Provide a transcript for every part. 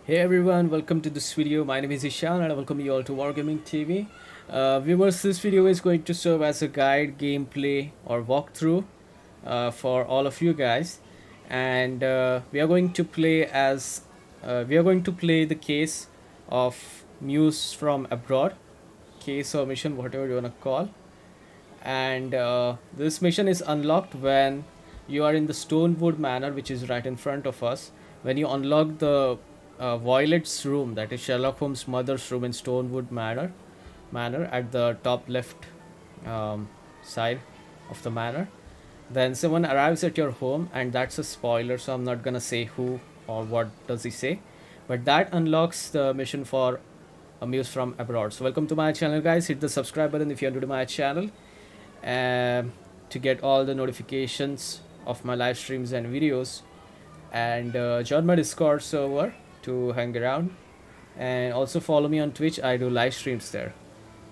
Hey everyone, welcome to this video. My name is Ishan and I welcome you all to WarGamingTV. Viewers, this video is going to serve as a guide, gameplay or walkthrough for all of you guys. And we are going to play the case of Muse from abroad, case or mission, whatever you want to call. And this mission is unlocked when you are in the Stonewood Manor, which is right in front of us. When you unlock the Violet's room, that is Sherlock Holmes' mother's room in Stonewood Manor at the top left side of the manor, then someone arrives at your home, and that's a spoiler, so I'm not gonna say who or what does he say, but that unlocks the mission for Muse from abroad. So welcome to my channel, guys. Hit the subscribe button if you're new to my channel, to get all the notifications of my live streams and videos, and join my Discord server to hang around, and also follow me on Twitch. I do live streams there.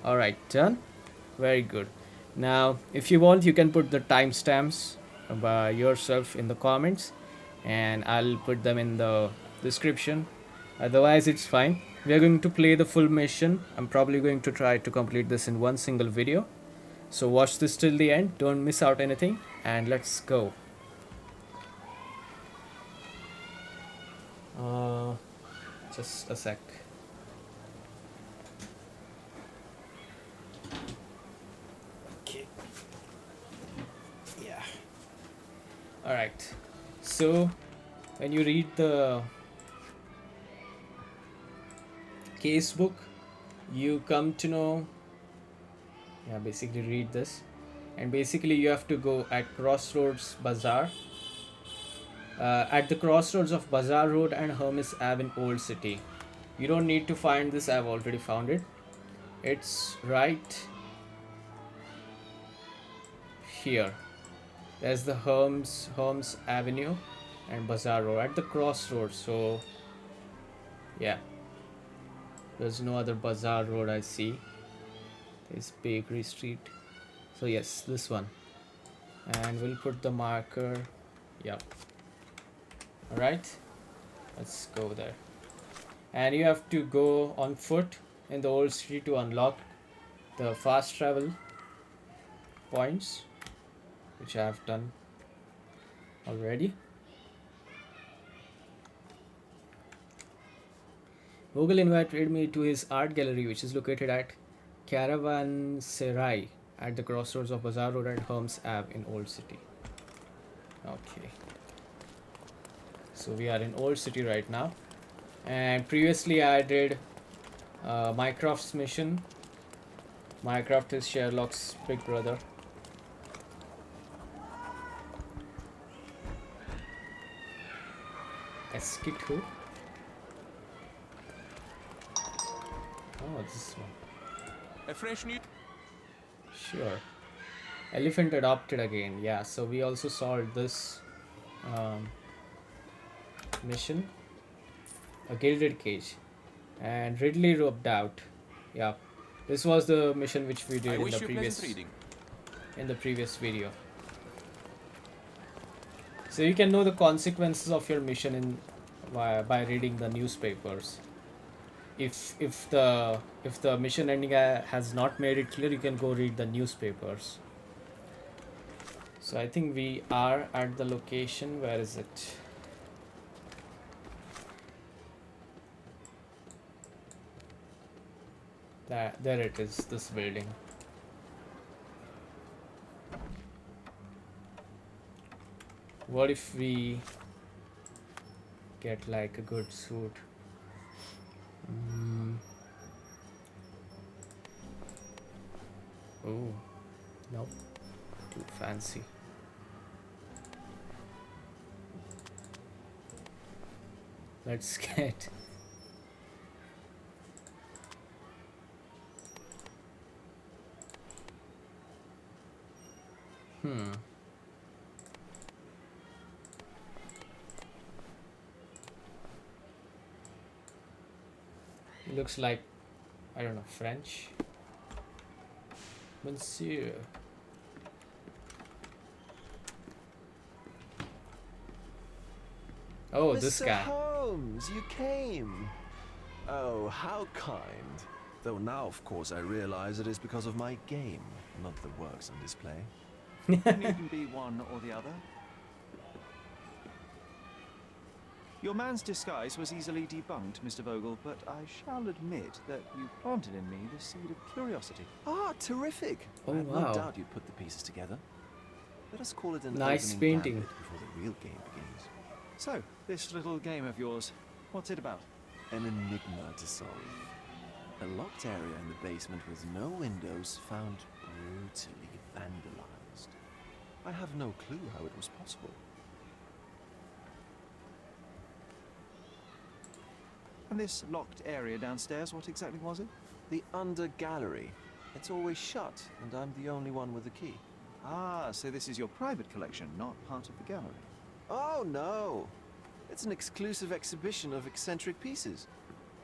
All right, done. Very good. Now if you want, you can put the timestamps by yourself in the comments, and I'll put them in the description. Otherwise it's fine. We are going to play the full mission. I'm probably going to try to complete this in one single video, so watch this till the end, don't miss out anything, and let's go. uh, just a sec. Okay, yeah. All right, so when you read the case book, you come to know, yeah, basically read this, and basically you have to go at Crossroads Bazaar, at the crossroads of Bazaar Road and Hermes Ave in Old City. You don't need to find this, I've already found it. It's right here. There's the Hermes Avenue and Bazaar Road at the crossroads. So yeah, there's no other Bazaar Road I see. There's Bakery Street. So yes, this one. And we'll put the marker. Yep. Alright, let's go there. And you have to go on foot in the old city to unlock the fast travel points, which I have done already. Google invited me to his art gallery, which is located at Caravanserai at the crossroads of Bazaar Road and Hermes Ave in Old City. Okay, so we are in Old City right now, and previously I did Minecraft's mission. Minecraft is Sherlock's big brother. Skit who? Oh, this one. A fresh new. Sure. Elephant adopted again. Yeah, so we also solved this mission. A gilded cage. And Ridley rubbed out. Yeah. This was the mission which we did in the previous video. So you can know the consequences of your mission by reading the newspapers. If the mission ending has not made it clear, you can go read the newspapers. So I think we are at the location. Where is it? There it is, this building. What if we get like a good suit? Oh, no, too fancy. Let's get it looks like, I don't know, French. Monsieur. Oh, this guy. Holmes, you came. Oh, how kind. Though now, of course, I realize it is because of my game, not the works on display. You needn't be one or the other. Your man's disguise was easily debunked, Mr. Vogel, but I shall admit that you planted in me the seed of curiosity. Ah, terrific. Oh, I had wow. no doubt you'd put the pieces together. Let us call it an Nice opening painting. gambit before the real game begins. So, this little game of yours, what's it about? An enigma to solve. A locked area in the basement with no windows found brutally vandalized. I have no clue how it was possible. And this locked area downstairs, what exactly was it? The under gallery. It's always shut, and I'm the only one with the key. Ah, so this is your private collection, not part of the gallery. Oh no! It's an exclusive exhibition of eccentric pieces.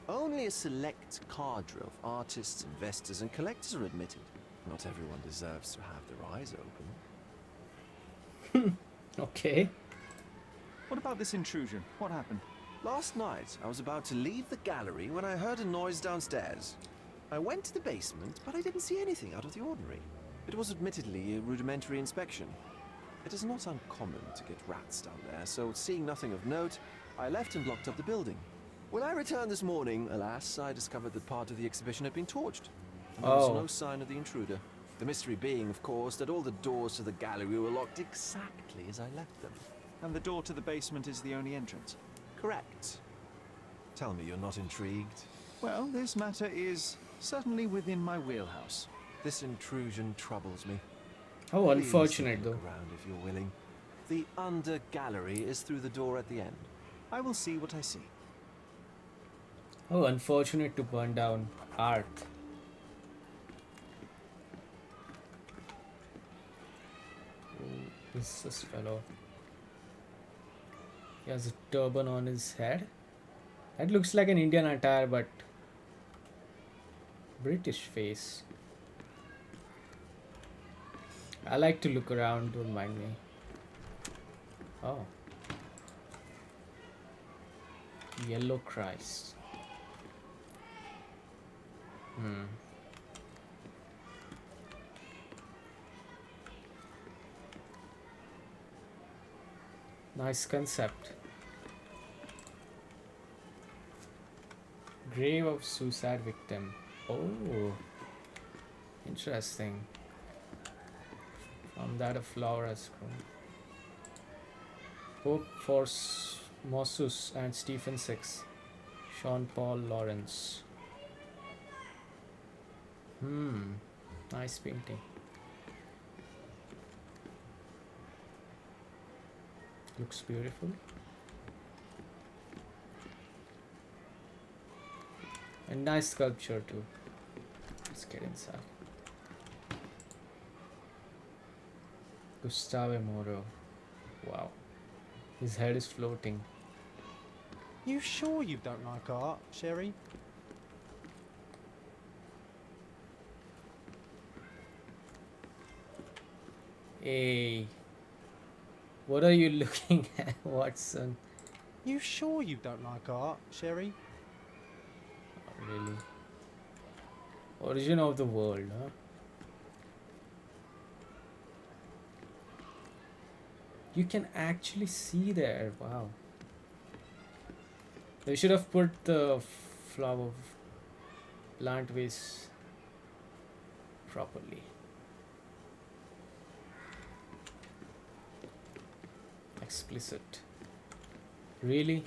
Only a select cadre of artists, investors, and collectors are admitted. Not everyone deserves to have their eyes open. Okay. What about this intrusion? What happened? Last night, I was about to leave the gallery when I heard a noise downstairs. I went to the basement, but I didn't see anything out of the ordinary. It was admittedly a rudimentary inspection. It is not uncommon to get rats down there, so seeing nothing of note, I left and locked up the building. When I returned this morning, alas, I discovered that part of the exhibition had been torched. And there was no sign of the intruder. The mystery being, of course, that all the doors to the gallery were locked exactly as I left them. And the door to the basement is the only entrance? Correct. Tell me you're not intrigued. Well, this matter is certainly within my wheelhouse. This intrusion troubles me. How Please unfortunate take a look though. around if you're willing. The under gallery is through the door at the end. I will see what I see. How unfortunate to burn down art. Who is this fellow? He has a turban on his head. That looks like an Indian attire, but British face. I like to look around, don't mind me. Oh. Yellow Christ. Nice concept. Grave of suicide victim. Oh, interesting. From that a flower has grown. Pope for Mossus and Stephen VI. Sean Paul Lawrence. Nice painting. Looks beautiful. And nice sculpture too. Let's get inside. Gustave Moro. Wow. His head is floating. You sure you don't like art, Sherry? Hey. What are you looking at, Watson? You sure you don't like art, Sherry? Not really. Origin of the world, huh? You can actually see there. Wow. They should have put the flower plant vase properly. Explicit. Really?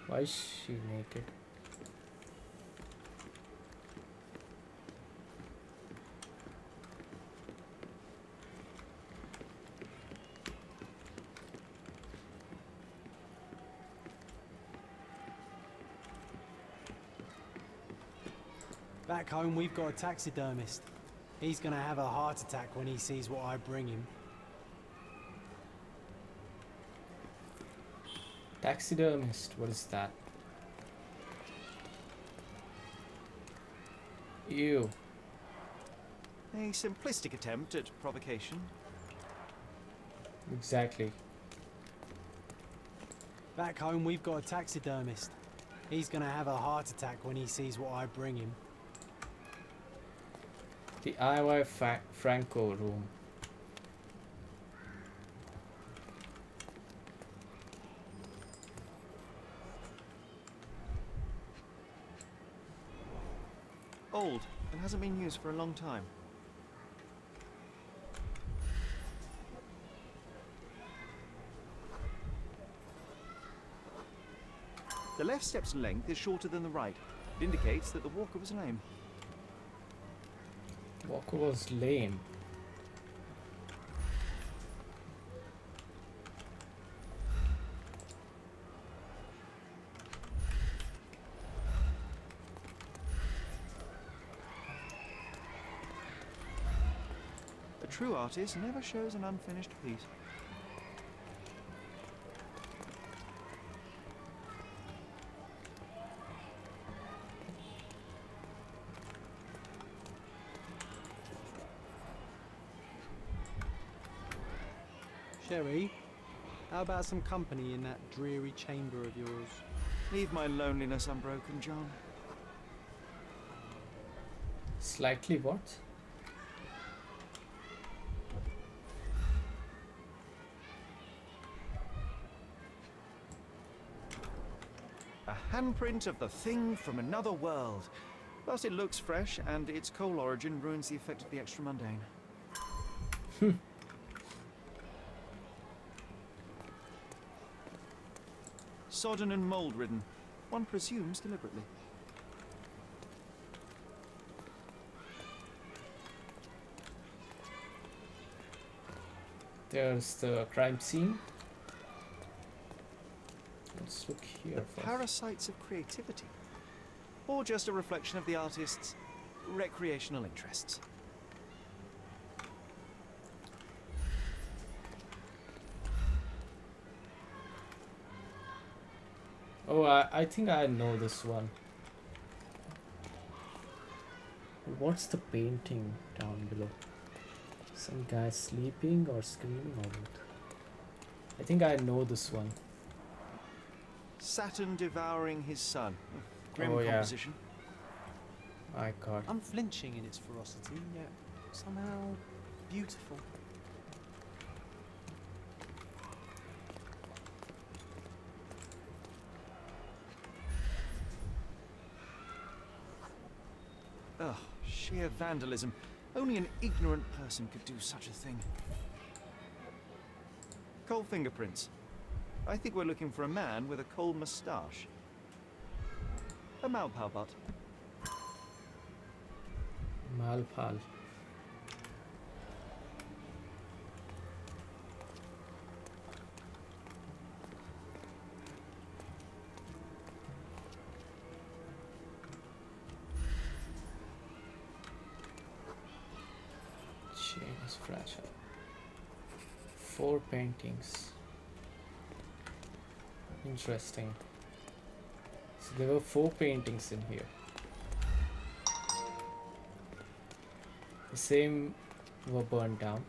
Why is she naked? Back home we've got a taxidermist. He's gonna have a heart attack when he sees what I bring him. Taxidermist, what is that? Ew. A simplistic attempt at provocation. Exactly. Back home, we've got a taxidermist. He's gonna have a heart attack when he sees what I bring him. The IY Franco room. Old and hasn't been used for a long time. The left step's length is shorter than the right. It indicates that the walker was lame. Walker was lame. A true artist never shows an unfinished piece. Sherry, how about some company in that dreary chamber of yours? Leave my loneliness unbroken, John. Slightly what? A handprint of the thing from another world. Plus, it looks fresh, and its coal origin ruins the effect of the extra mundane. Sodden and mold-ridden. One presumes deliberately. There's the crime scene. Let's look here first. Parasites of creativity. Or just a reflection of the artist's recreational interests. Oh, I think I know this one. What's the painting down below? Some guy sleeping or screaming or what? I think I know this one. Saturn devouring his son. Grim Oh, yeah. composition. My god. Unflinching in its ferocity, yet somehow beautiful. Ugh, sheer vandalism. Only an ignorant person could do such a thing. Coal fingerprints. I think we're looking for a man with a coal moustache. A Malpalbot. Malpal. Chain is fragile. 4 paintings. Interesting. So there were 4 paintings in here. The same were burned down.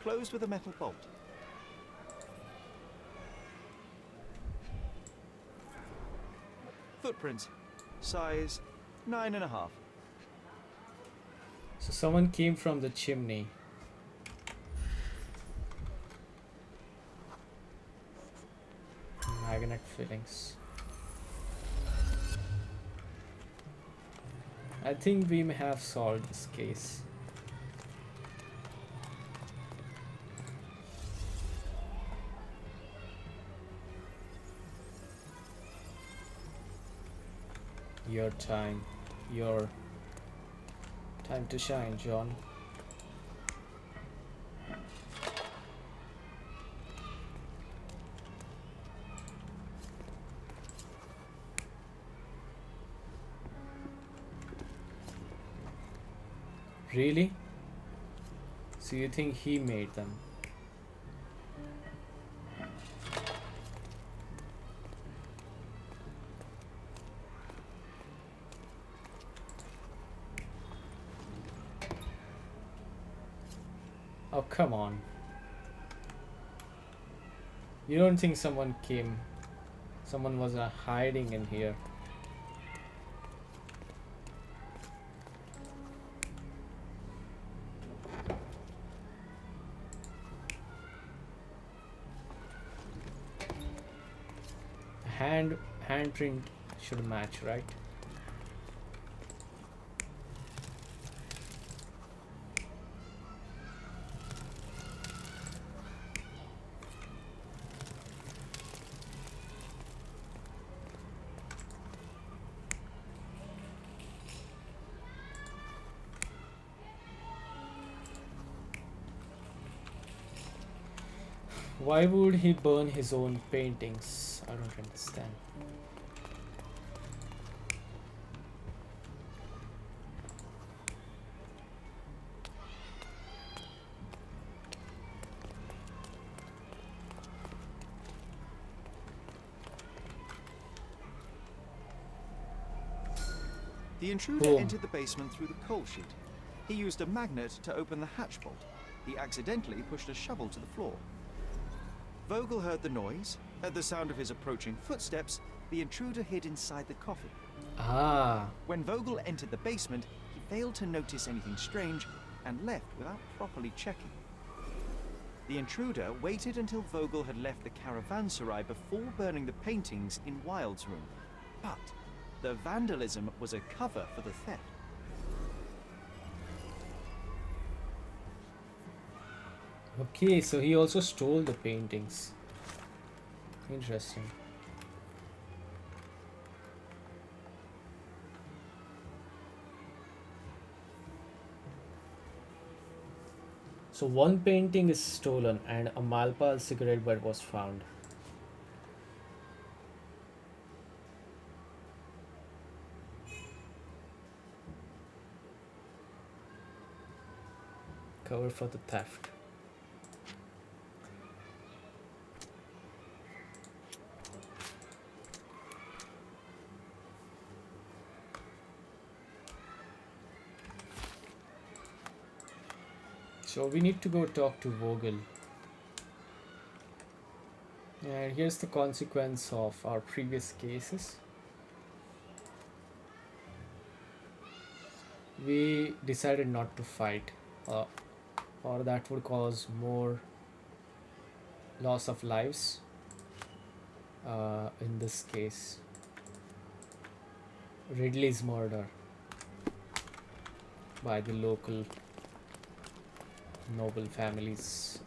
Closed with a metal bolt. Footprints. Size 9.5. So someone came from the chimney. Magnet fillings. I think we may have solved this case. Your time to shine, John. Really? So you think he made them? Oh, come on. You don't think someone was hiding in here? Handprint should match, right? Why would he burn his own paintings? I don't understand. The intruder Boom. entered the basement through the coal chute. He used a magnet to open the hatch bolt. He accidentally pushed a shovel to the floor. Vogel heard the noise. At the sound of his approaching footsteps, the intruder hid inside the coffin. Ah, When Vogel entered the basement, he failed to notice anything strange and left without properly checking. The intruder waited until Vogel had left the caravanserai before burning the paintings in Wild's room. But the vandalism was a cover for the theft. okay, so he also stole the paintings. Interesting. So one painting is stolen and a Malpal cigarette butt was found. Cover for the theft. So we need to go talk to Vogel. And here's the consequence of our previous cases. We decided not to fight, or that would cause more loss of lives in this case. Ridley's murder by the local noble families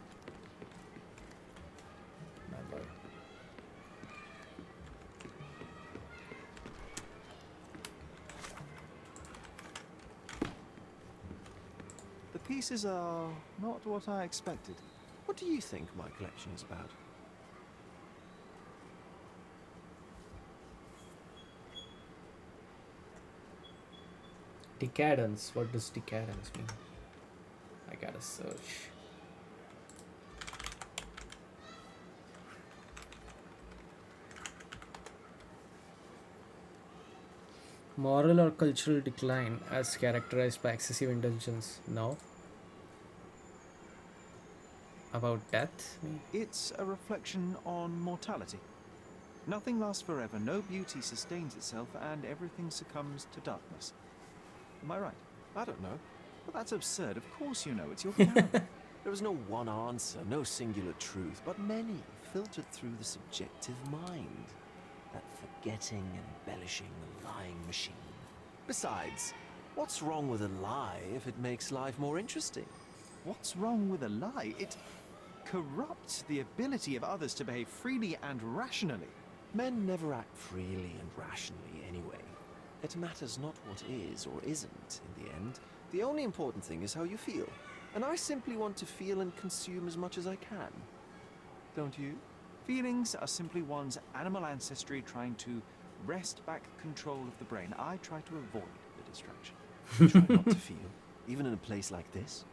member. The pieces are not what I expected. What do you think my collection is about? Decadence. What does decadence mean? I gotta search. Moral or cultural decline as characterized by excessive indulgence. No. About death? It's a reflection on mortality. Nothing lasts forever, no beauty sustains itself, and everything succumbs to darkness. Am I right? I don't know. Well, that's absurd. Of course you know. It's your character. There is no one answer, no singular truth, but many filtered through the subjective mind. That forgetting, embellishing, lying machine. Besides, what's wrong with a lie if it makes life more interesting? What's wrong with a lie? It corrupts the ability of others to behave freely and rationally. Men never act freely and rationally anyway. It matters not what is or isn't in the end. The only important thing is how you feel. And I simply want to feel and consume as much as I can. Don't you? Feelings are simply one's animal ancestry trying to wrest back control of the brain. I try to avoid the distraction. Try not to feel. even in a place like this?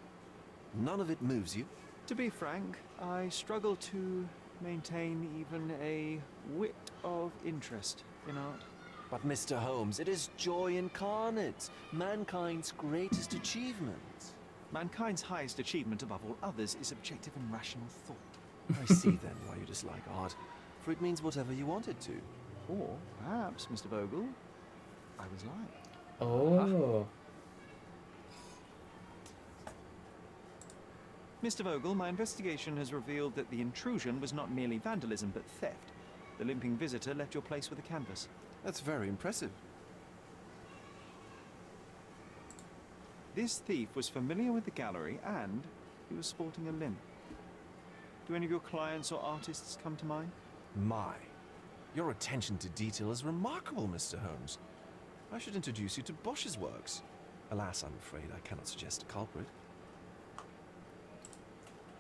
None of it moves you? To be frank, I struggle to maintain even a whit of interest in art. But Mr. Holmes, it is joy incarnate, mankind's greatest achievement. Mankind's highest achievement above all others is objective and rational thought. I see then why you dislike art, for it means whatever you want it to. Or perhaps, Mr. Vogel, I was lying. Oh. Mr. Vogel, my investigation has revealed that the intrusion was not merely vandalism but theft. The limping visitor left your place with a canvas. That's very impressive. This thief was familiar with the gallery and he was sporting a limp. Do any of your clients or artists come to mind? My, your attention to detail is remarkable, Mr. Holmes. I should introduce you to Bosch's works. Alas, I'm afraid I cannot suggest a culprit.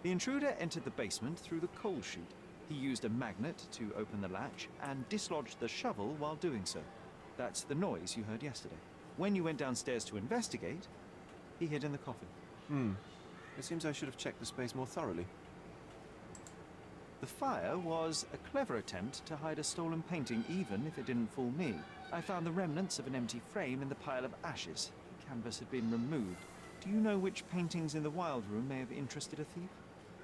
The intruder entered the basement through the coal chute. He used a magnet to open the latch and dislodged the shovel while doing so. That's the noise you heard yesterday. When you went downstairs to investigate, he hid in the coffin. It seems I should have checked the space more thoroughly. The fire was a clever attempt to hide a stolen painting, even if it didn't fool me. I found the remnants of an empty frame in the pile of ashes. The canvas had been removed. Do you know which paintings in the Wild Room may have interested a thief?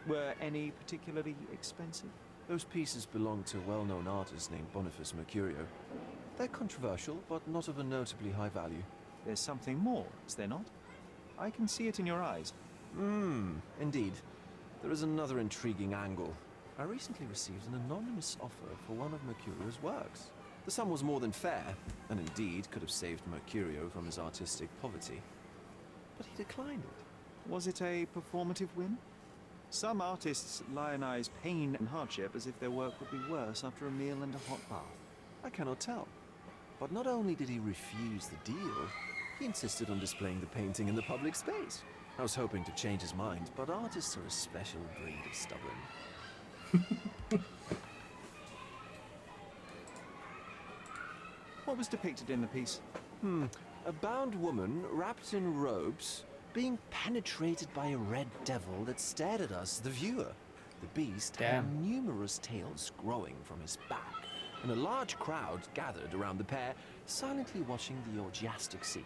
Were any particularly expensive? Those pieces belong to a well-known artist named Boniface Mercurio. They're controversial, but not of a notably high value. There's something more, is there not? I can see it in your eyes. Indeed. There is another intriguing angle. I recently received an anonymous offer for one of Mercurio's works. The sum was more than fair, and indeed could have saved Mercurio from his artistic poverty. But he declined it. Was it a performative win? Some artists lionize pain and hardship as if their work would be worse after a meal and a hot bath. I cannot tell. But not only did he refuse the deal, he insisted on displaying the painting in the public space. I was hoping to change his mind, but artists are a special breed of stubborn. What was depicted in the piece? A bound woman wrapped in robes being penetrated by a red devil that stared at us, the viewer. The beast had numerous tails growing from his back, and a large crowd gathered around the pair, silently watching the orgiastic scene.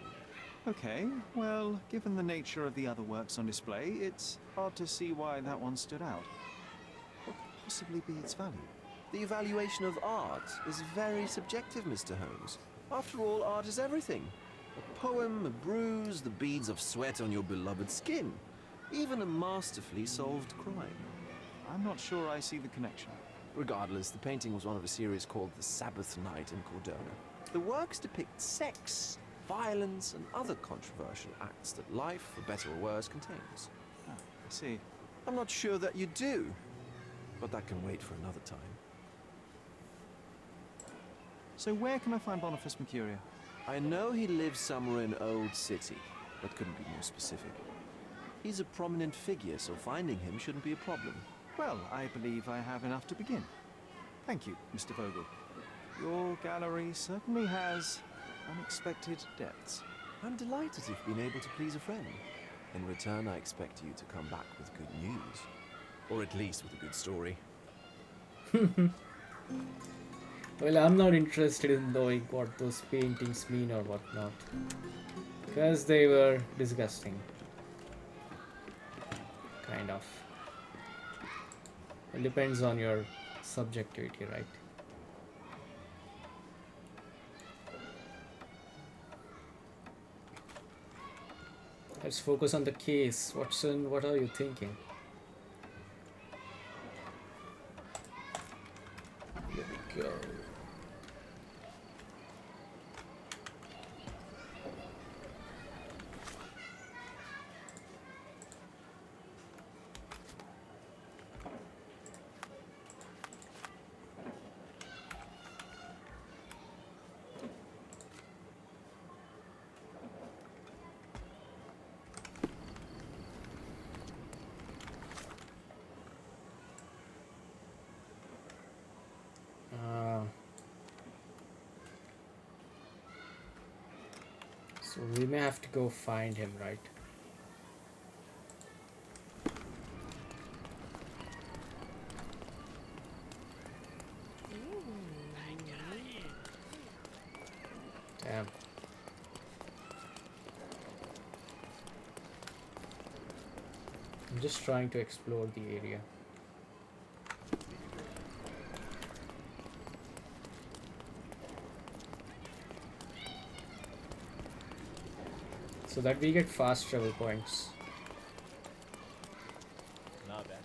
Okay, well, given the nature of the other works on display, it's hard to see why that one stood out. What could possibly be its value? The evaluation of art is very subjective, Mr. Holmes. After all, art is everything. A poem, a bruise, the beads of sweat on your beloved skin. Even a masterfully solved crime. I'm not sure I see the connection. Regardless, the painting was one of a series called The Sabbath Night in Cordona. The works depict sex, violence, and other controversial acts that life, for better or worse, contains. Ah, I see. I'm not sure that you do, but that can wait for another time. So where can I find Boniface Mercurio? I know he lives somewhere in Old City, but couldn't be more specific. He's a prominent figure, so finding him shouldn't be a problem. Well, I believe I have enough to begin. Thank you, Mr. Vogel. Your gallery certainly has unexpected depths. I'm delighted you've been able to please a friend. In return, I expect you to come back with good news. Or at least with a good story. Well, I'm not interested in knowing what those paintings mean or whatnot, because they were disgusting. Kind of. It depends on your subjectivity, right? Let's focus on the case. Watson, what are you thinking? Here we go. So we may have to go find him, right? just trying to explore the area. So that we get fast travel points. Not bad.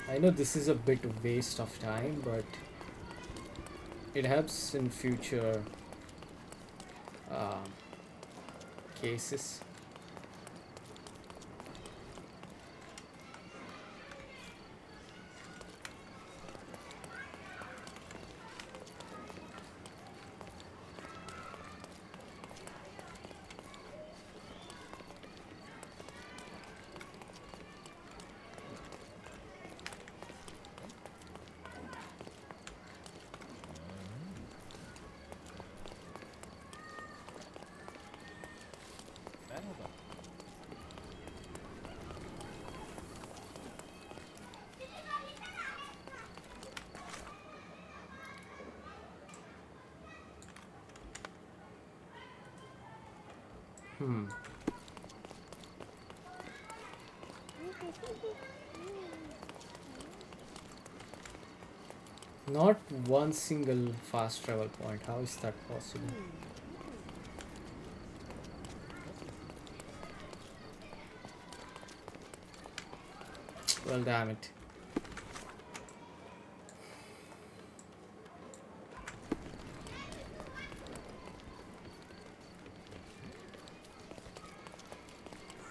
I know this is a bit waste of time, but it helps in future um, cases. Merhaba. Hmm. Not one single fast travel point. How is that possible? Well, damn it.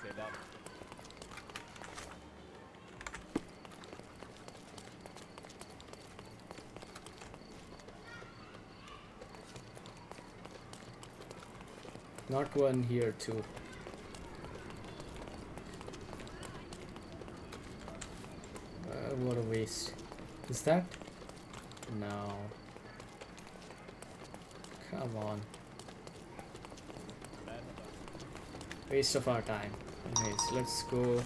Selam. Not one here too. What a waste. Is that? No. Come on. Merhaba. Waste of our time. Anyways, let's go.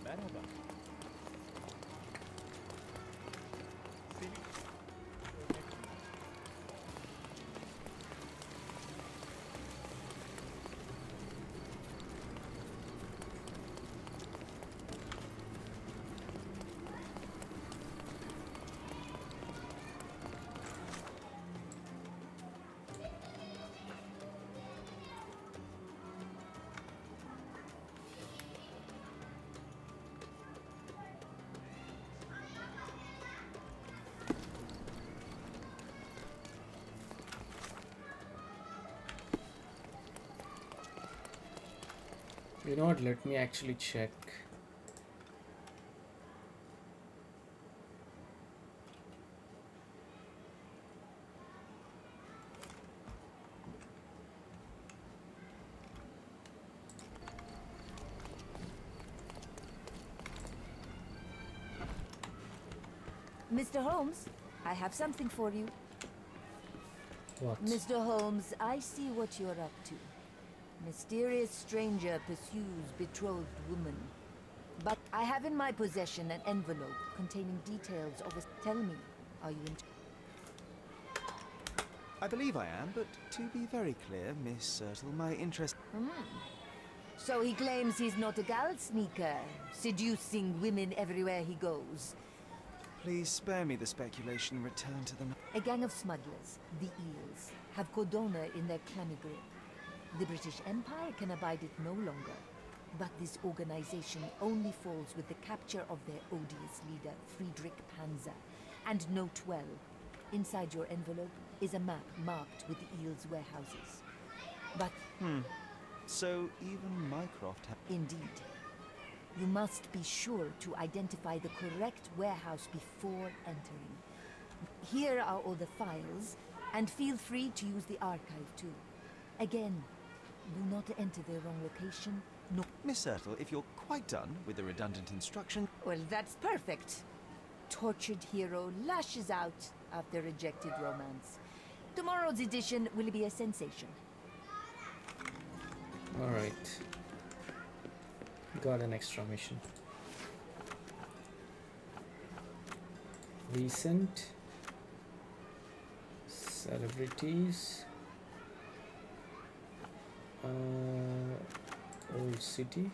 Merhaba. You know what? Let me actually check. Mr. Holmes, I have something for you. What? Mr. Holmes, I see what you're up to. Mysterious stranger pursues betrothed woman. But I have in my possession an envelope containing details of a... Tell me, are you I believe I am, but to be very clear, Miss Sertle, my interest... So he claims he's not a gal sneaker, seducing women everywhere he goes. Please spare me the speculation and return to the... A gang of smugglers, the Eels, have Codona in their clammy grip. The British Empire can abide it no longer. But this organization only falls with the capture of their odious leader, Friedrich Panzer. And note 12. Inside your envelope is a map marked with the Eels' warehouses. But... So even Mycroft... Indeed. You must be sure to identify the correct warehouse before entering. Here are all the files, and feel free to use the archive too. Again, do not enter the wrong location, no... Miss Sertle, if you're quite done with the redundant instruction... Well, that's perfect. Tortured hero lashes out after rejected romance. Tomorrow's edition will be a sensation. Alright. Got an extra mission. Recent celebrities, old city.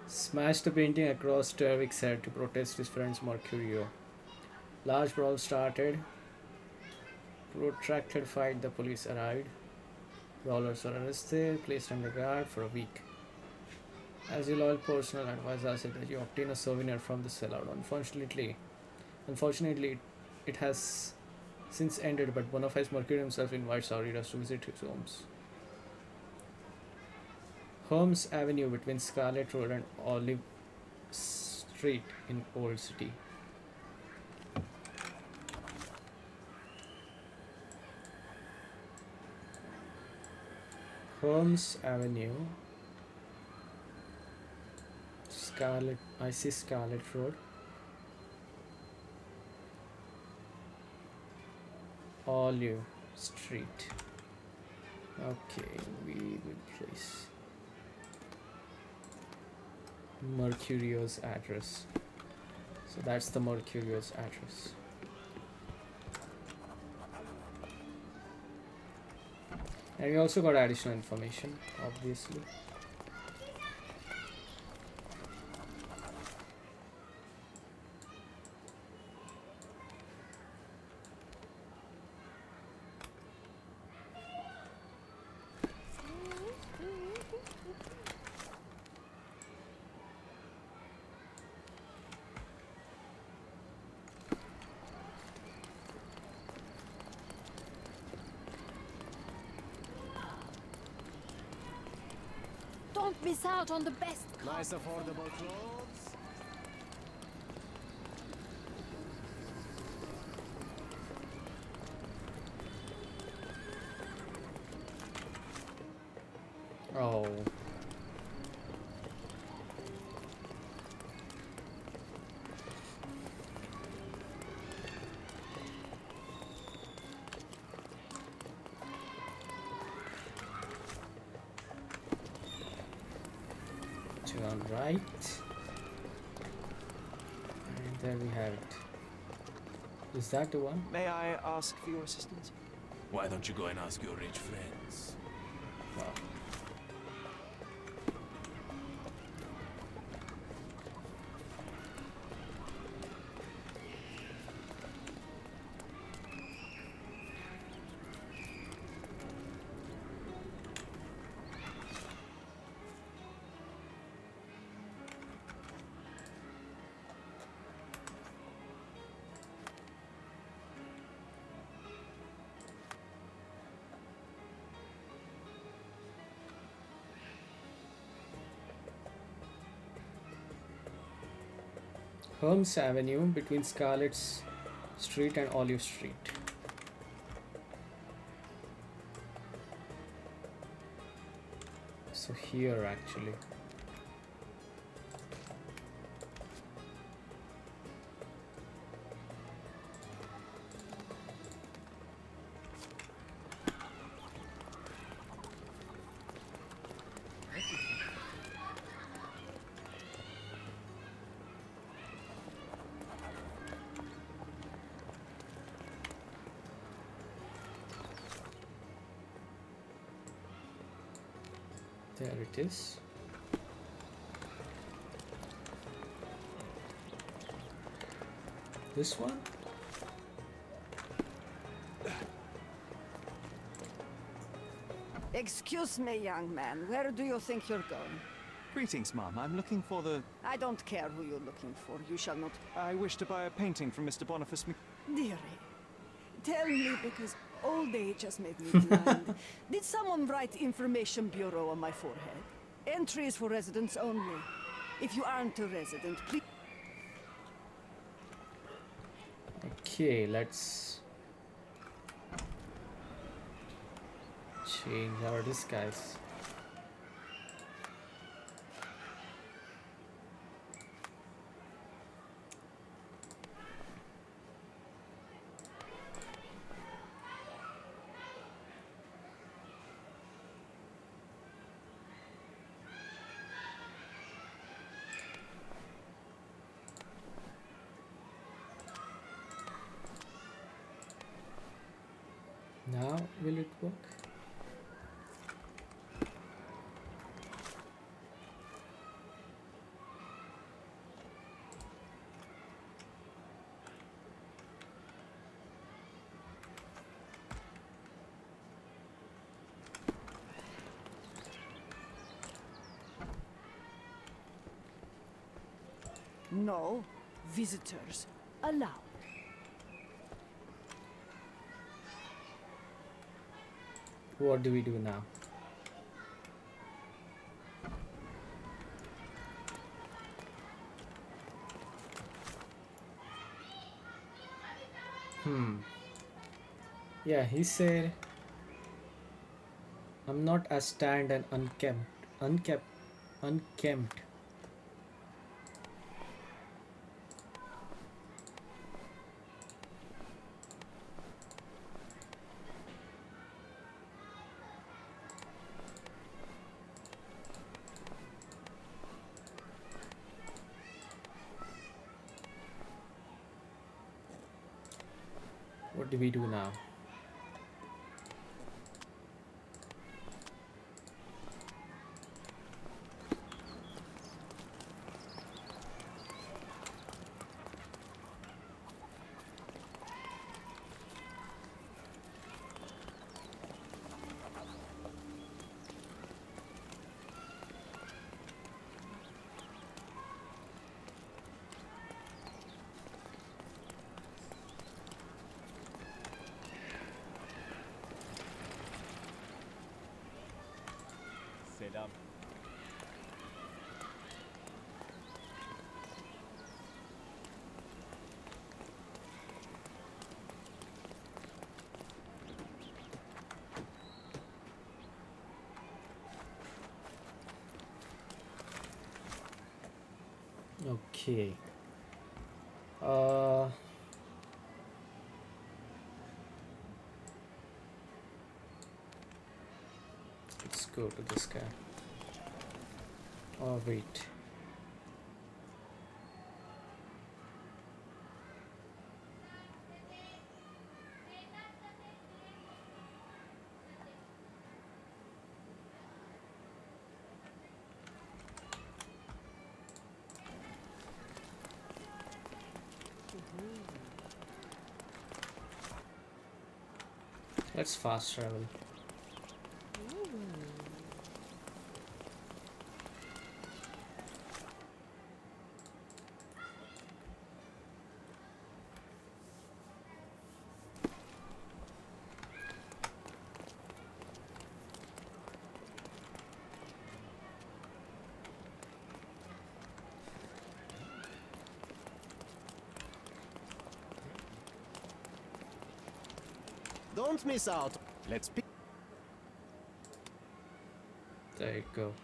Smashed the painting across Terwick's head to protest his friend's Mercurio. Large brawl started. Protracted fight, the police arrived. Brawlers were arrested, placed under guard for a week. As your loyal personal advisor said that you obtain a souvenir from the sellout. Unfortunately, it has since ended, but Boniface Mercury himself invites our readers to visit his homes. Holmes Avenue between Scarlet Road and Olive Street in Old City. Holmes Avenue, I see Scarlet Road, Olive Street. Okay, we will place Mercurio's address. So that's the Mercurio's address. And we also got additional information, obviously. Don't miss out on the best. Nice affordable clothes. Oh. Turn right. And there we have it. Is that the one? May I ask for your assistance? Why don't you go and ask your rich friends? Wow. Holmes Avenue between Scarlett's Street and Olive Street. So here actually. There it is. This one? Excuse me, young man. Where do you think you're going? Greetings, ma'am. I'm looking for the... I don't care who you're looking for. You shall not... I wish to buy a painting from Mr. Boniface Mc... Dearie, tell me because old age has made me blind. Did someone write Information Bureau on my forehead? Entries for residents only. If you aren't a resident, please... Okay, let's change our disguise. Now, will it work? No visitors allowed. What do we do now? Yeah, he said, I'm not as tanned and unkempt. What do we do now? Selam. Okay. Let's go to this guy. Oh, wait. Let's fast travel. Don't miss out. Let's pick. There you go.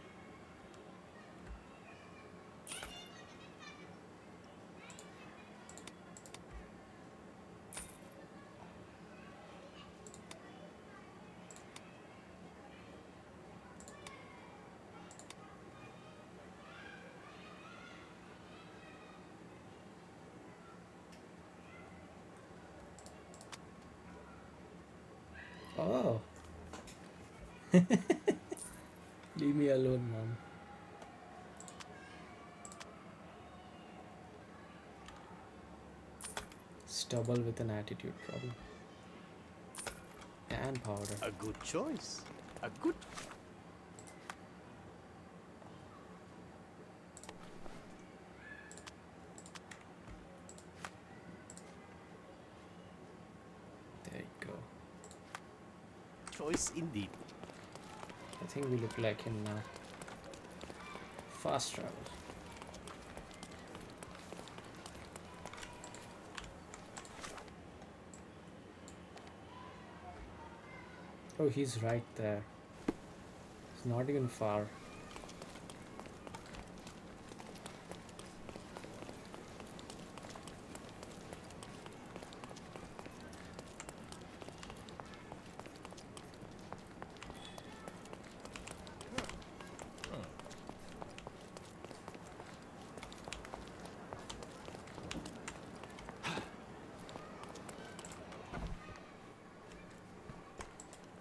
Oh. Leave me alone, mom. Stubble with an attitude problem. And powder. A good choice. A good. There you go. Choice indeed. I think we look like him now. Fast travel. Oh, he's right there. It's not even far.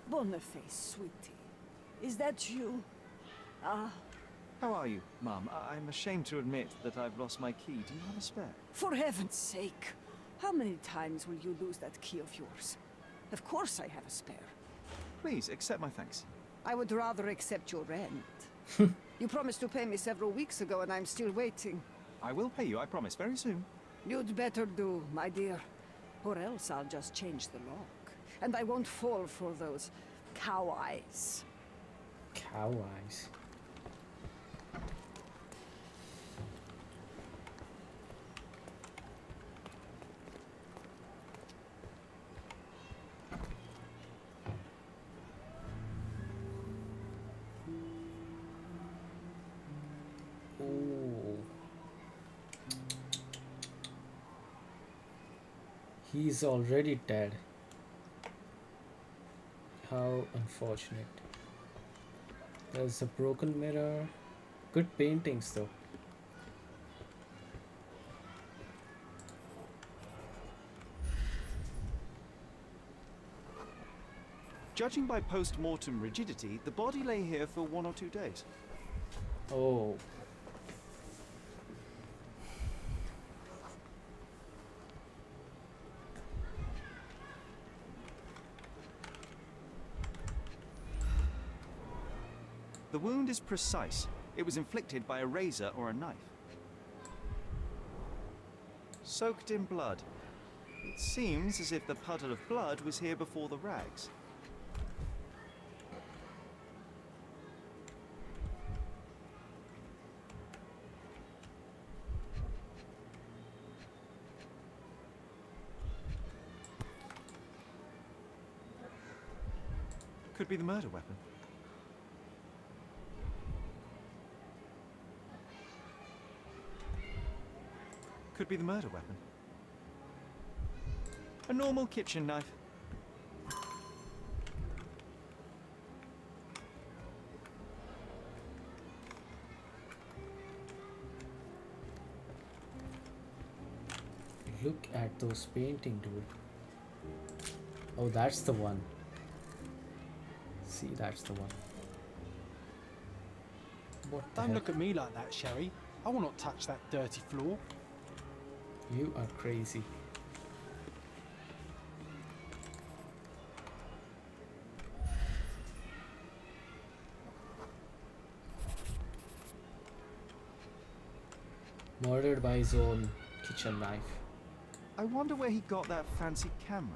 Boniface, sweetie. Is that you? Ah, How are you, Mum? I'm ashamed to admit that I've lost my key. Do you have a spare? for heaven's sake. How many times will you lose that key of yours? Of course I have a spare. Please accept my thanks. I would rather accept your rent. You promised to pay me several weeks ago and I'm still waiting. I will pay you, I promise, very soon. You'd better do, my dear. Or else I'll just change the lock. And I won't fall for those cow eyes. Cow eyes. Oh. He's already dead. How unfortunate. There's a broken mirror. Good paintings though. Judging by post-mortem rigidity, the body lay here for 1 or 2 days. Oh. The wound is precise. It was inflicted by a razor or a knife. Soaked in blood. It seems as if the puddle of blood was here before the rags. Could be the murder weapon. Could be the murder weapon. A normal kitchen knife. Look at those painting, dude. Oh, that's the one. See, that's the one. What the Don't hell? look at me like that, Sherry. I will not touch that dirty floor. You are crazy. Murdered by his own kitchen knife. I wonder where he got that fancy camera.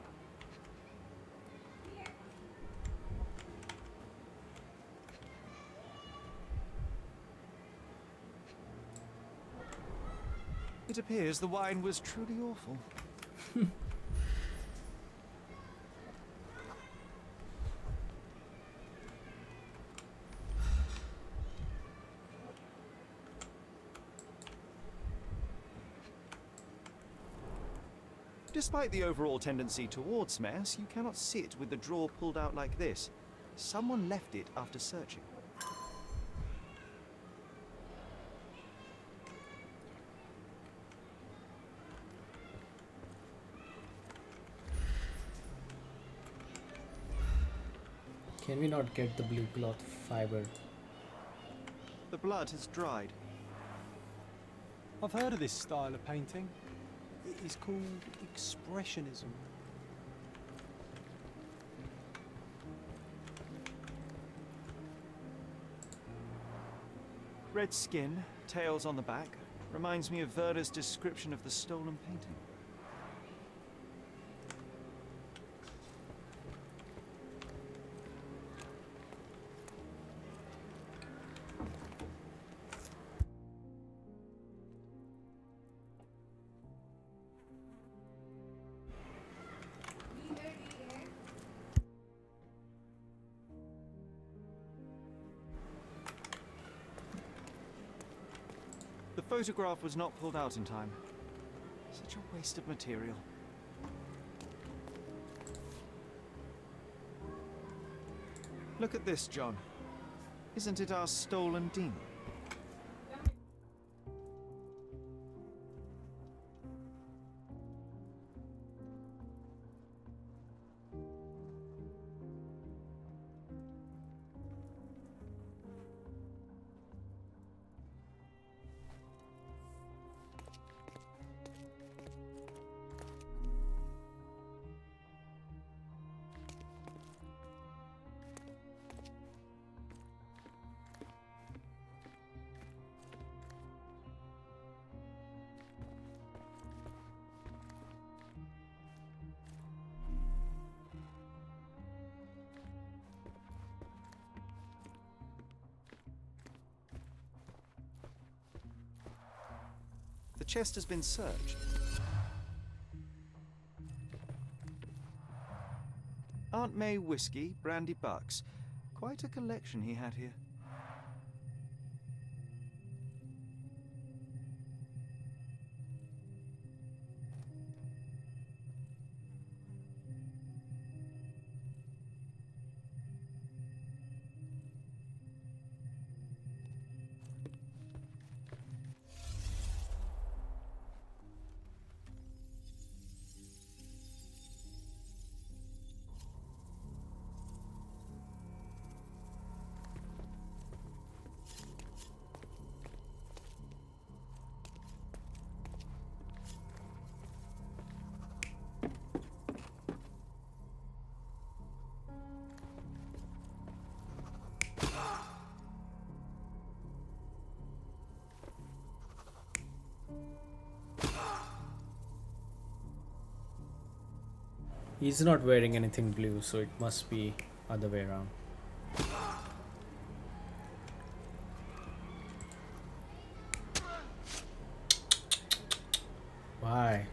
It appears the wine was truly awful. Despite the overall tendency towards mess, you cannot sit with the drawer pulled out like this. Someone left it after searching. Can we not get the blue cloth fiber? The blood has dried. I've heard of this style of painting. It is called expressionism. Red skin, tails on the back, reminds me of Werder's description of the stolen painting. The photograph was not pulled out in time. Such a waste of material. Look at this, John. Isn't it our stolen demon? The chest has been searched. Aunt May whiskey, brandy bucks. Quite a collection he had here. He's not wearing anything blue, so it must be other way around. Why?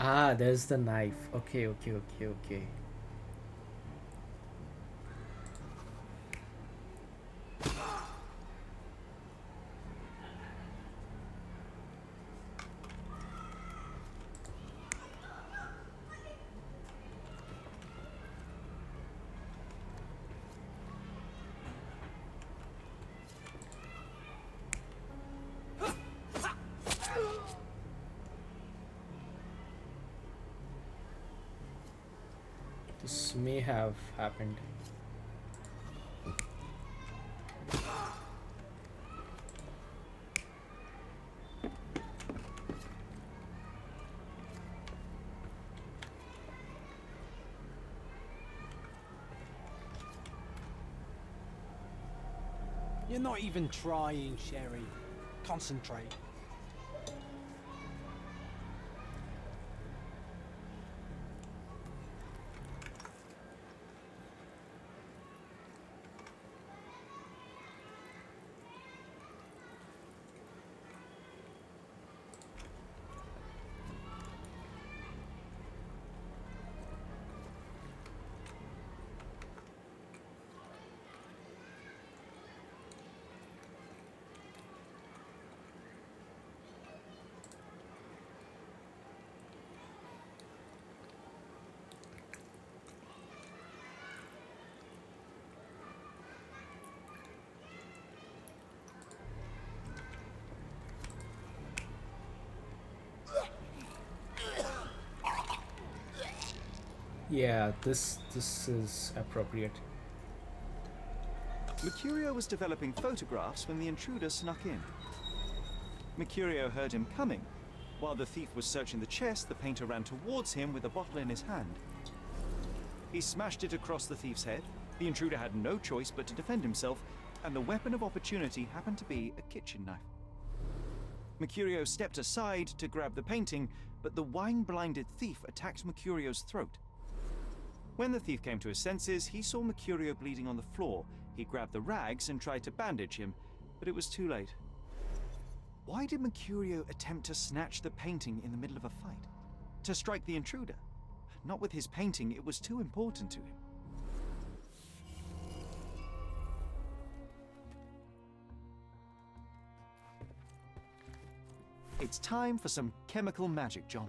Ah, there's the knife. Okay. This may have happened. You're not even trying, Sherry. Concentrate. Yeah, this is appropriate. Mercurio was developing photographs when the intruder snuck in. Mercurio heard him coming. While the thief was searching the chest, the painter ran towards him with a bottle in his hand. He smashed it across the thief's head. The intruder had no choice but to defend himself, and the weapon of opportunity happened to be a kitchen knife. Mercurio stepped aside to grab the painting, but the wine-blinded thief attacked Mercurio's throat. When the thief came to his senses, he saw Mercurio bleeding on the floor. He grabbed the rags and tried to bandage him, but it was too late. Why did Mercurio attempt to snatch the painting in the middle of a fight? To strike the intruder? Not with his painting, it was too important to him. It's time for some chemical magic, John.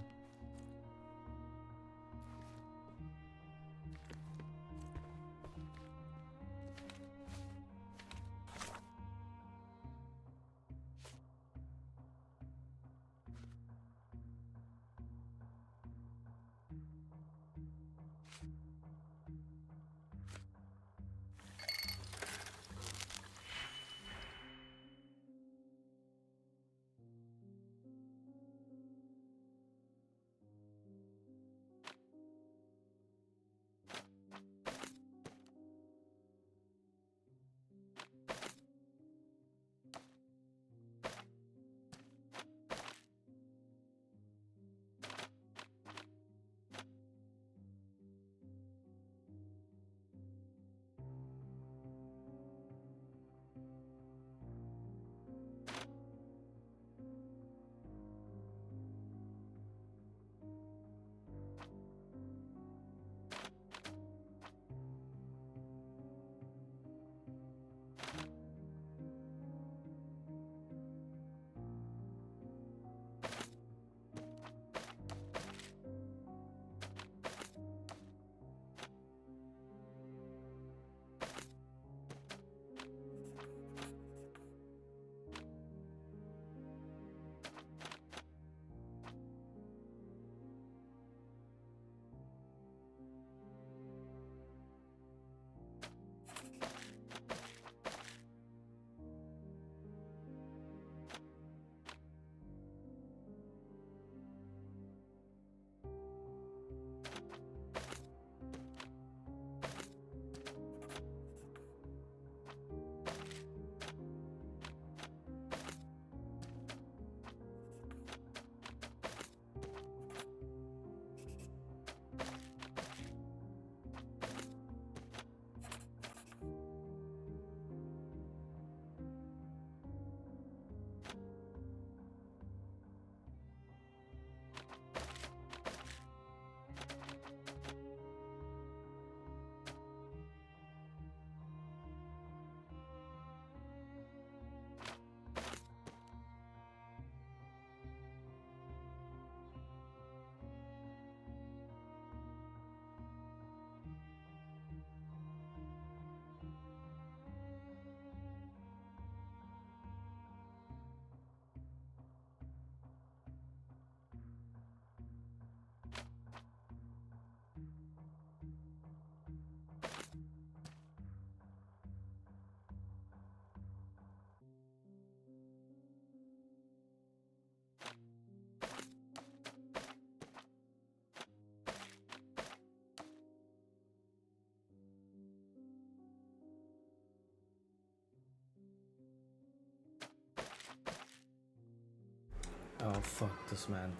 fuck this, man.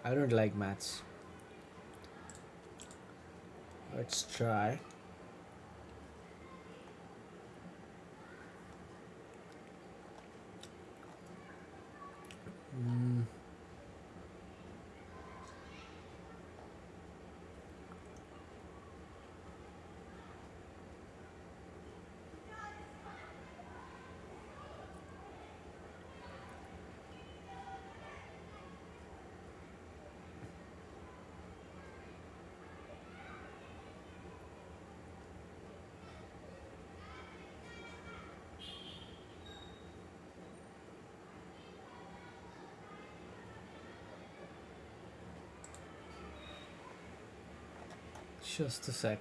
I don't like maths. Let's try. Just a sec.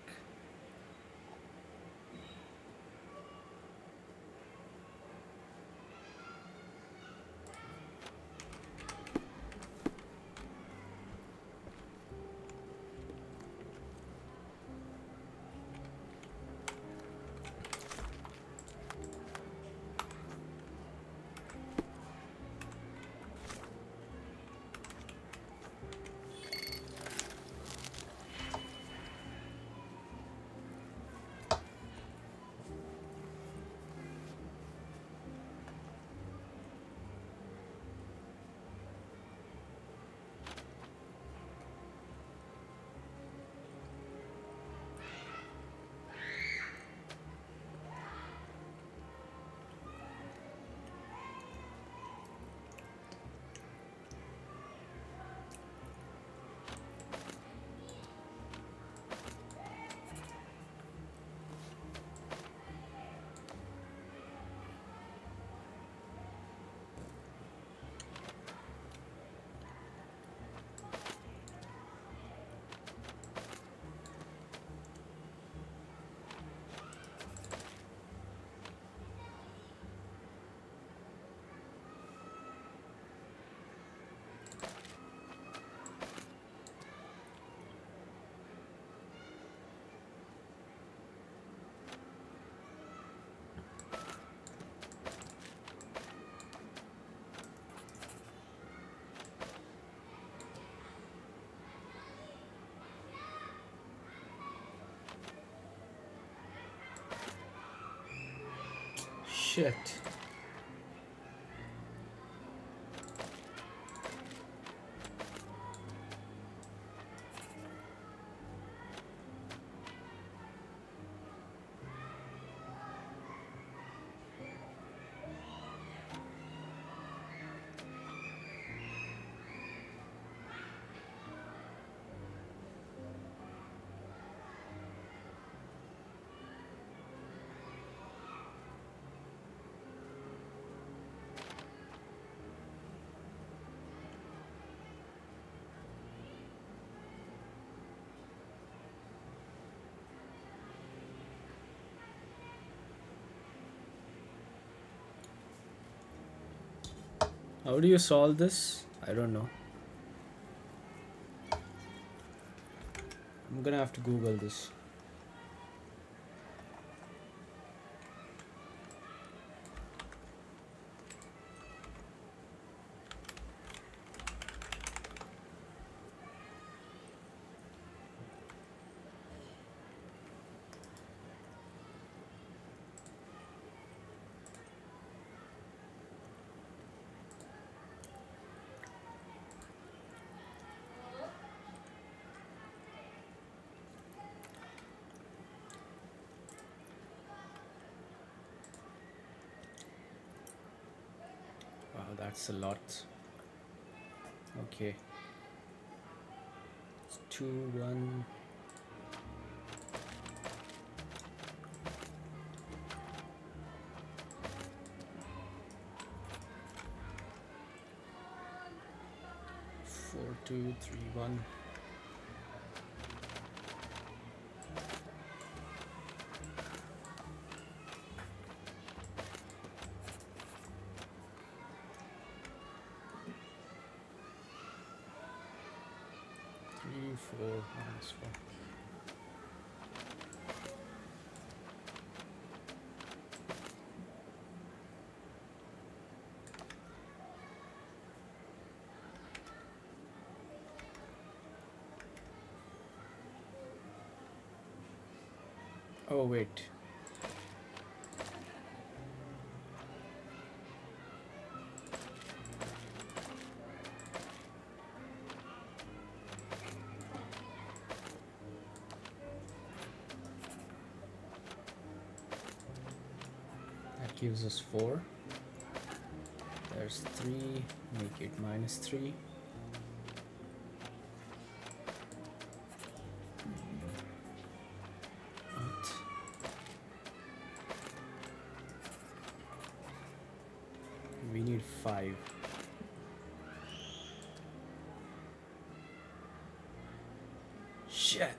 Shit. How do you solve this? I don't know. I'm gonna have to Google this. Wow, that's a lot. Okay. It's 2, 1. Four, 2, 3, 1. Three, 4, minus 4. Oh wait. That gives us 4. There's 3, make it -3. What? We need 5. Shit.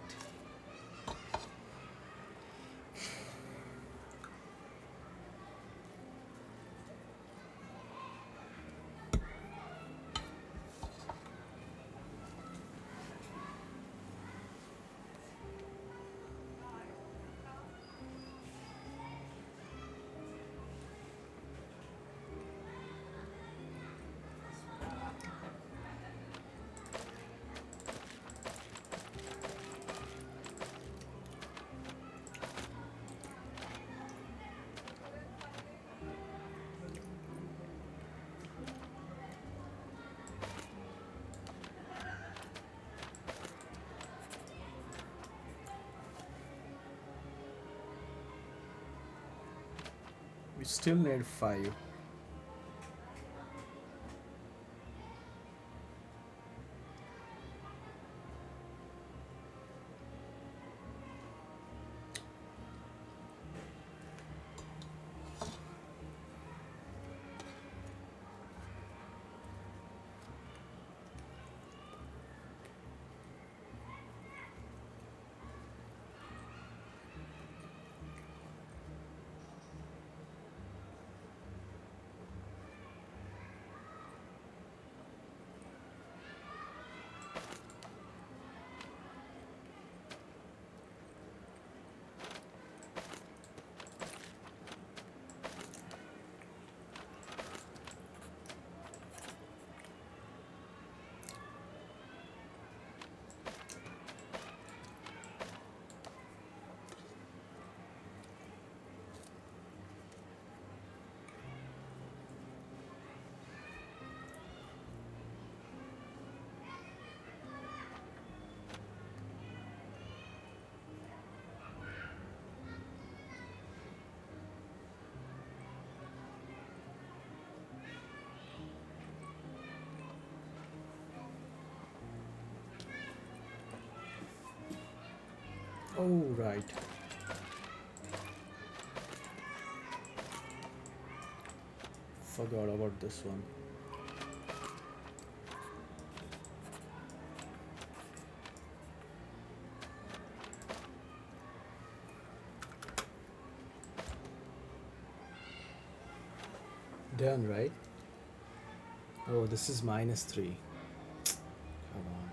We still need 5. Oh, right. Forgot about this one. Done, right? Oh, this is -3. Come on.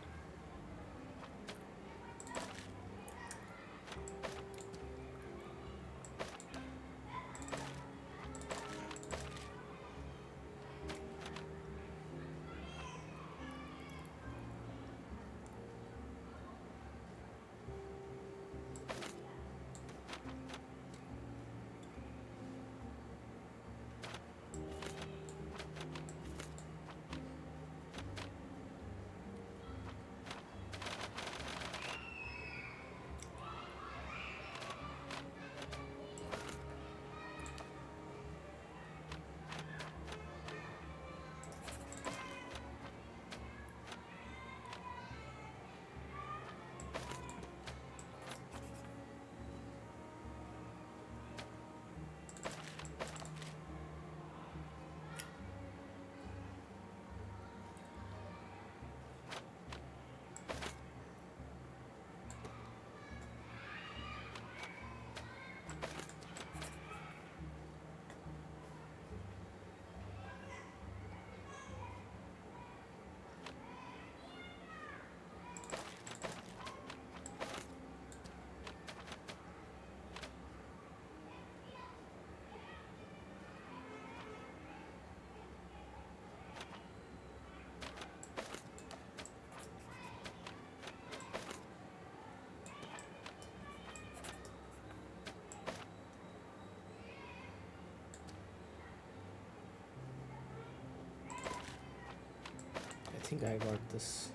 think I got this.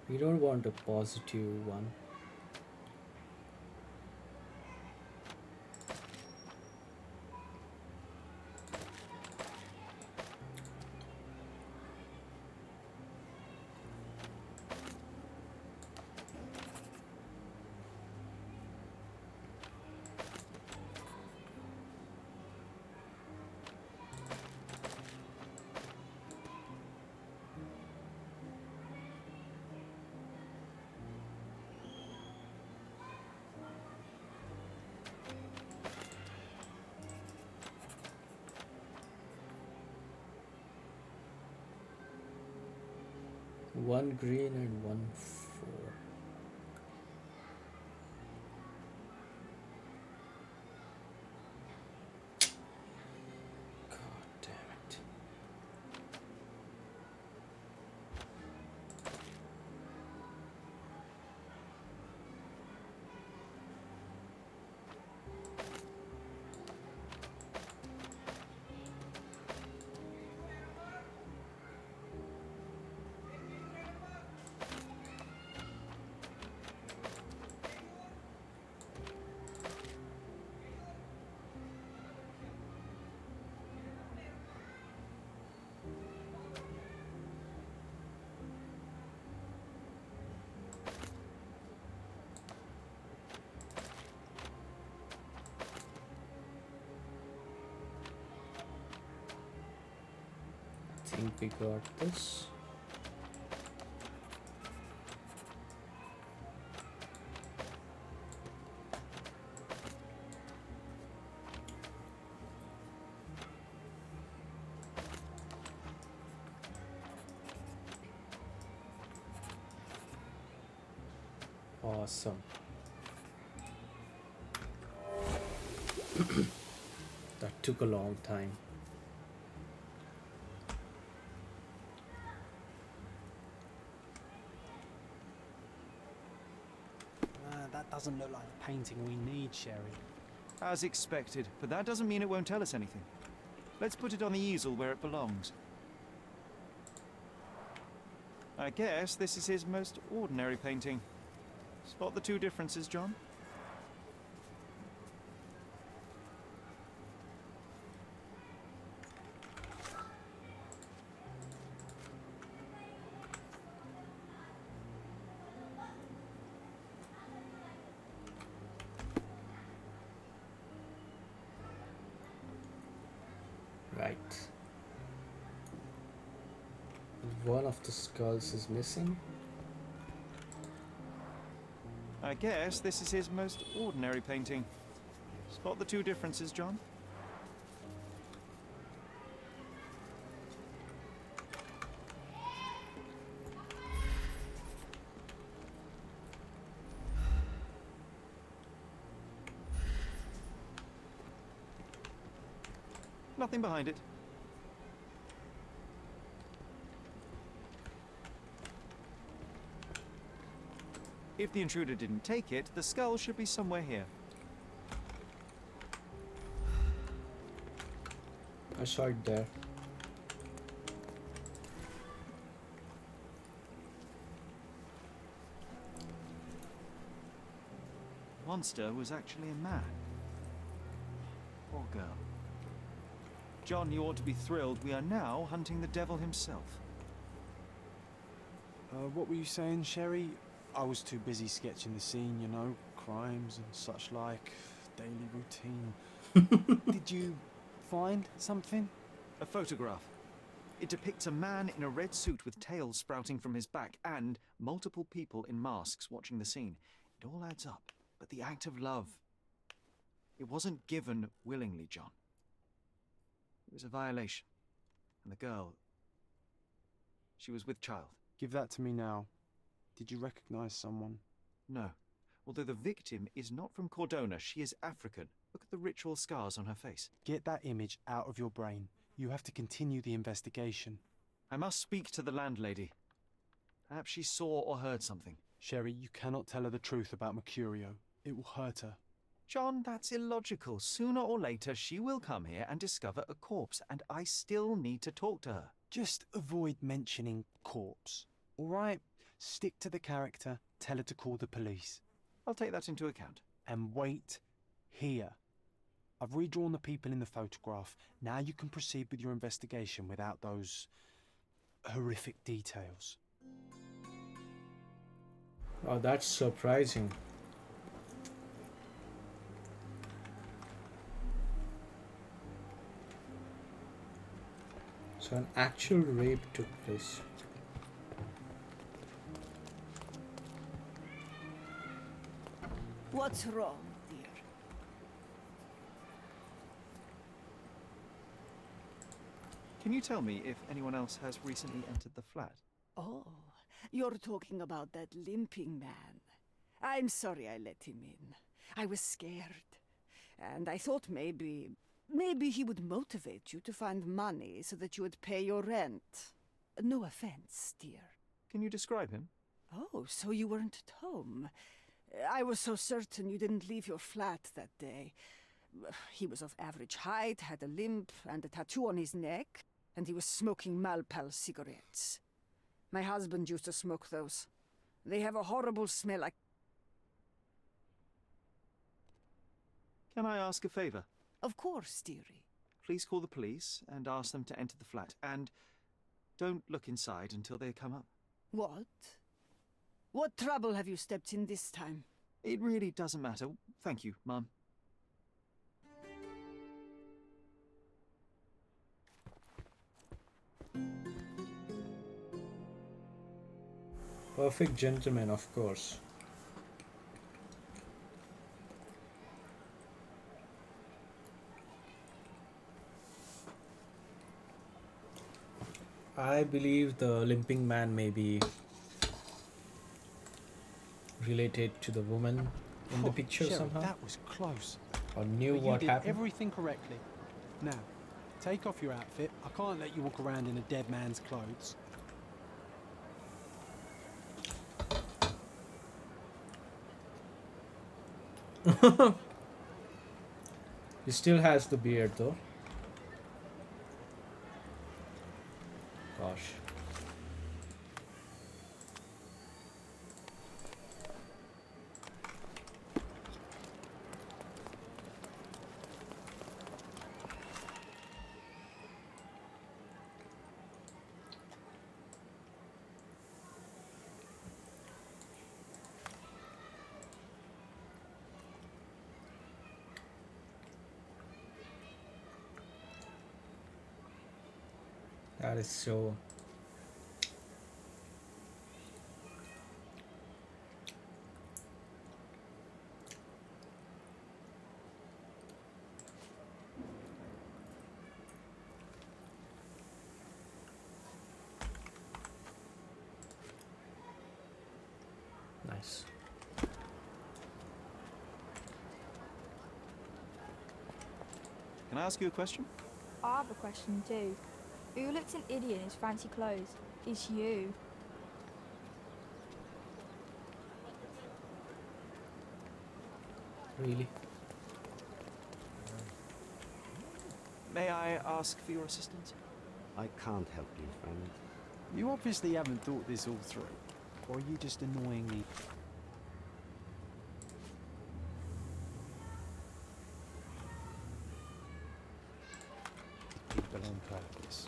We don't want a positive one. One green and one 4. God damn it. I think we got this. Awesome. That took a long time. That doesn't look like the painting we need, Sherry. As expected, but that doesn't mean it won't tell us anything. Let's put it on the easel where it belongs. I guess this is his most ordinary painting. Spot the two differences, John? Right. One of the skulls is missing. I guess this is his most ordinary painting. Spot the two differences, John? Nothing behind it. If the intruder didn't take it, the skull should be somewhere here. I saw it there. The monster was actually a man. Poor girl. John, you ought to be thrilled. We are now hunting the devil himself. What were you saying, Sherry? I was too busy sketching the scene, you know, crimes and such like, daily routine. Did you find something? A photograph. It depicts a man in a red suit with tails sprouting from his back and multiple people in masks watching the scene. It all adds up. But the act of love, it wasn't given willingly, John. It was a violation. And the girl, she was with child. Give that to me now. Did you recognize someone? No. Although the victim is not from Cordona, she is African. Look at the ritual scars on her face. Get that image out of your brain. You have to continue the investigation. I must speak to the landlady. Perhaps she saw or heard something. Sherry, you cannot tell her the truth about Mercurio. It will hurt her. John, that's illogical. Sooner or later, she will come here and discover a corpse, and I still need to talk to her. Just avoid mentioning corpse, all right? Stick to the character, tell her to call the police. I'll take that into account. And wait here. I've redrawn the people in the photograph. Now you can proceed with your investigation without those horrific details. Oh, that's surprising. So an actual rape took place. What's wrong, dear? Can you tell me if anyone else has recently entered the flat? Oh, you're talking about that limping man. I'm sorry I let him in. I was scared. And I thought maybe he would motivate you to find money so that you would pay your rent. No offense, dear. Can you describe him? Oh, so you weren't at home. I was so certain you didn't leave your flat that day. He was of average height, had a limp and a tattoo on his neck, and he was smoking Malpal cigarettes. My husband used to smoke those. They have a horrible smell. Can I ask a favor? Of course, dearie. Please call the police and ask them to enter the flat. And don't look inside until they come up. What? What trouble have you stepped in this time? It really doesn't matter. Thank you, Mum. Perfect gentleman, of course. I believe the limping man may be related to the woman in the picture Sherry, somehow, that was close. or knew But you what did happened. everything correctly. Now, take off your outfit. I can't let you walk around in a dead man's clothes. He still has the beard though. Gosh. That is so. Nice. Can I ask you a question? I have a question too. Who looks an idiot in his fancy clothes? It's you. Really? May I ask for your assistance? I can't help you, friend. You obviously haven't thought this all through. Or are you just annoyingly... people on purpose?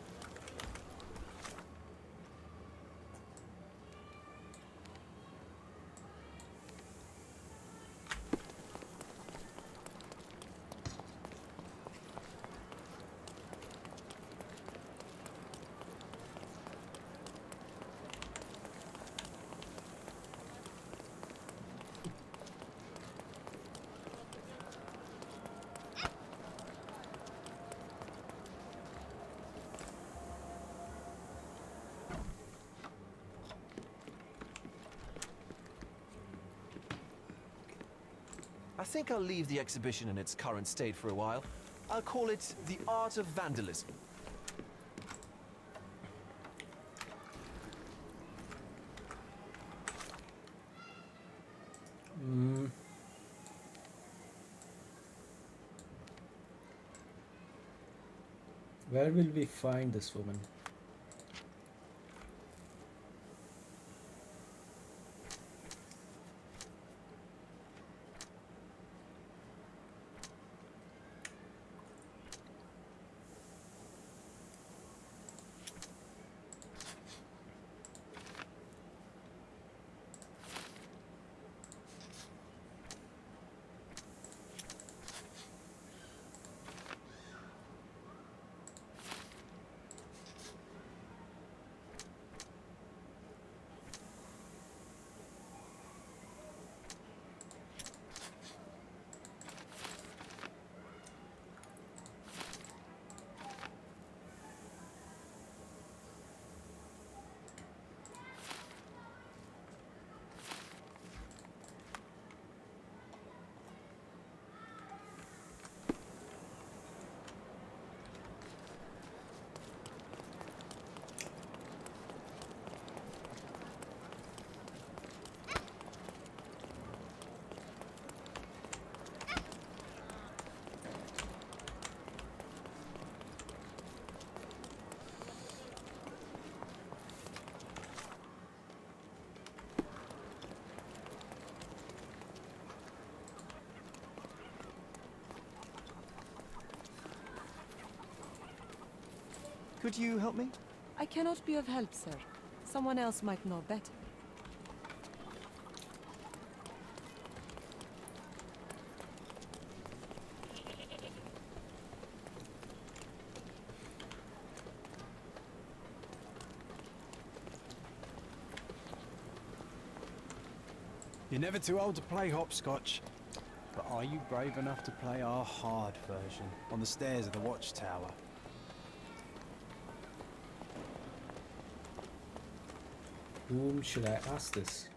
I think I'll leave the exhibition in its current state for a while. I'll call it The Art of Vandalism. Where will we find this woman? Could you help me? I cannot be of help, sir. Someone else might know better. You're never too old to play hopscotch. But are you brave enough to play our hard version on the stairs of the watchtower? Whom should I ask this?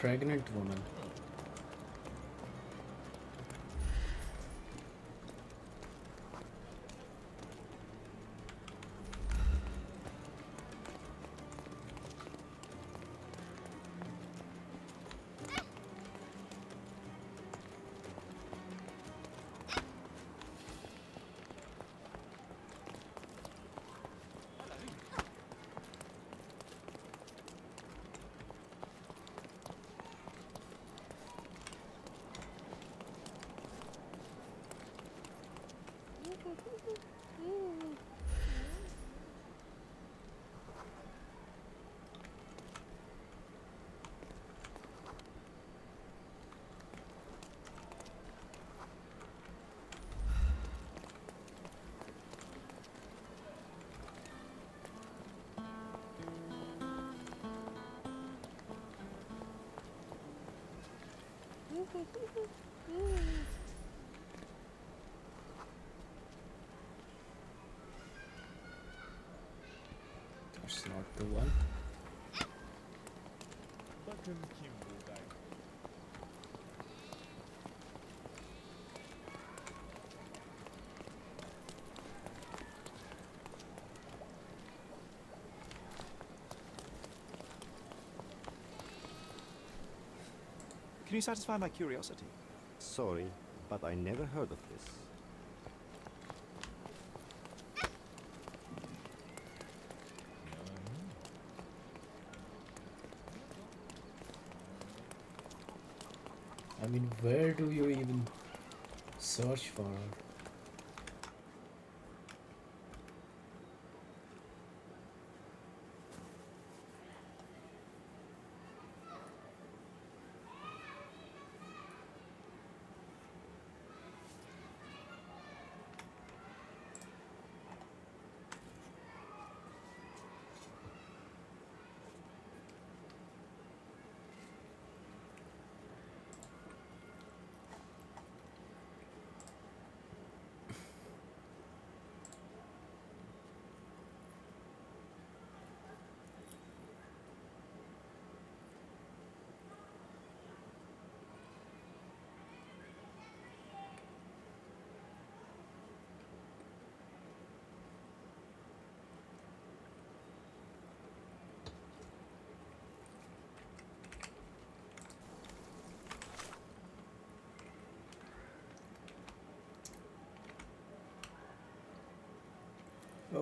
pregnant woman. That's not the one. Can you satisfy my curiosity? Sorry, but I never heard of this. I mean, where do you even search for her?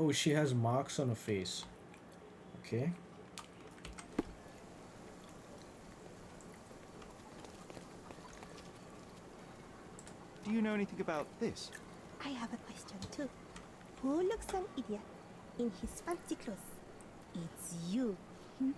Oh, she has marks on her face. Okay. Do you know anything about this? I have a question too. Who looks an idiot in his fancy clothes? It's you. Hmm?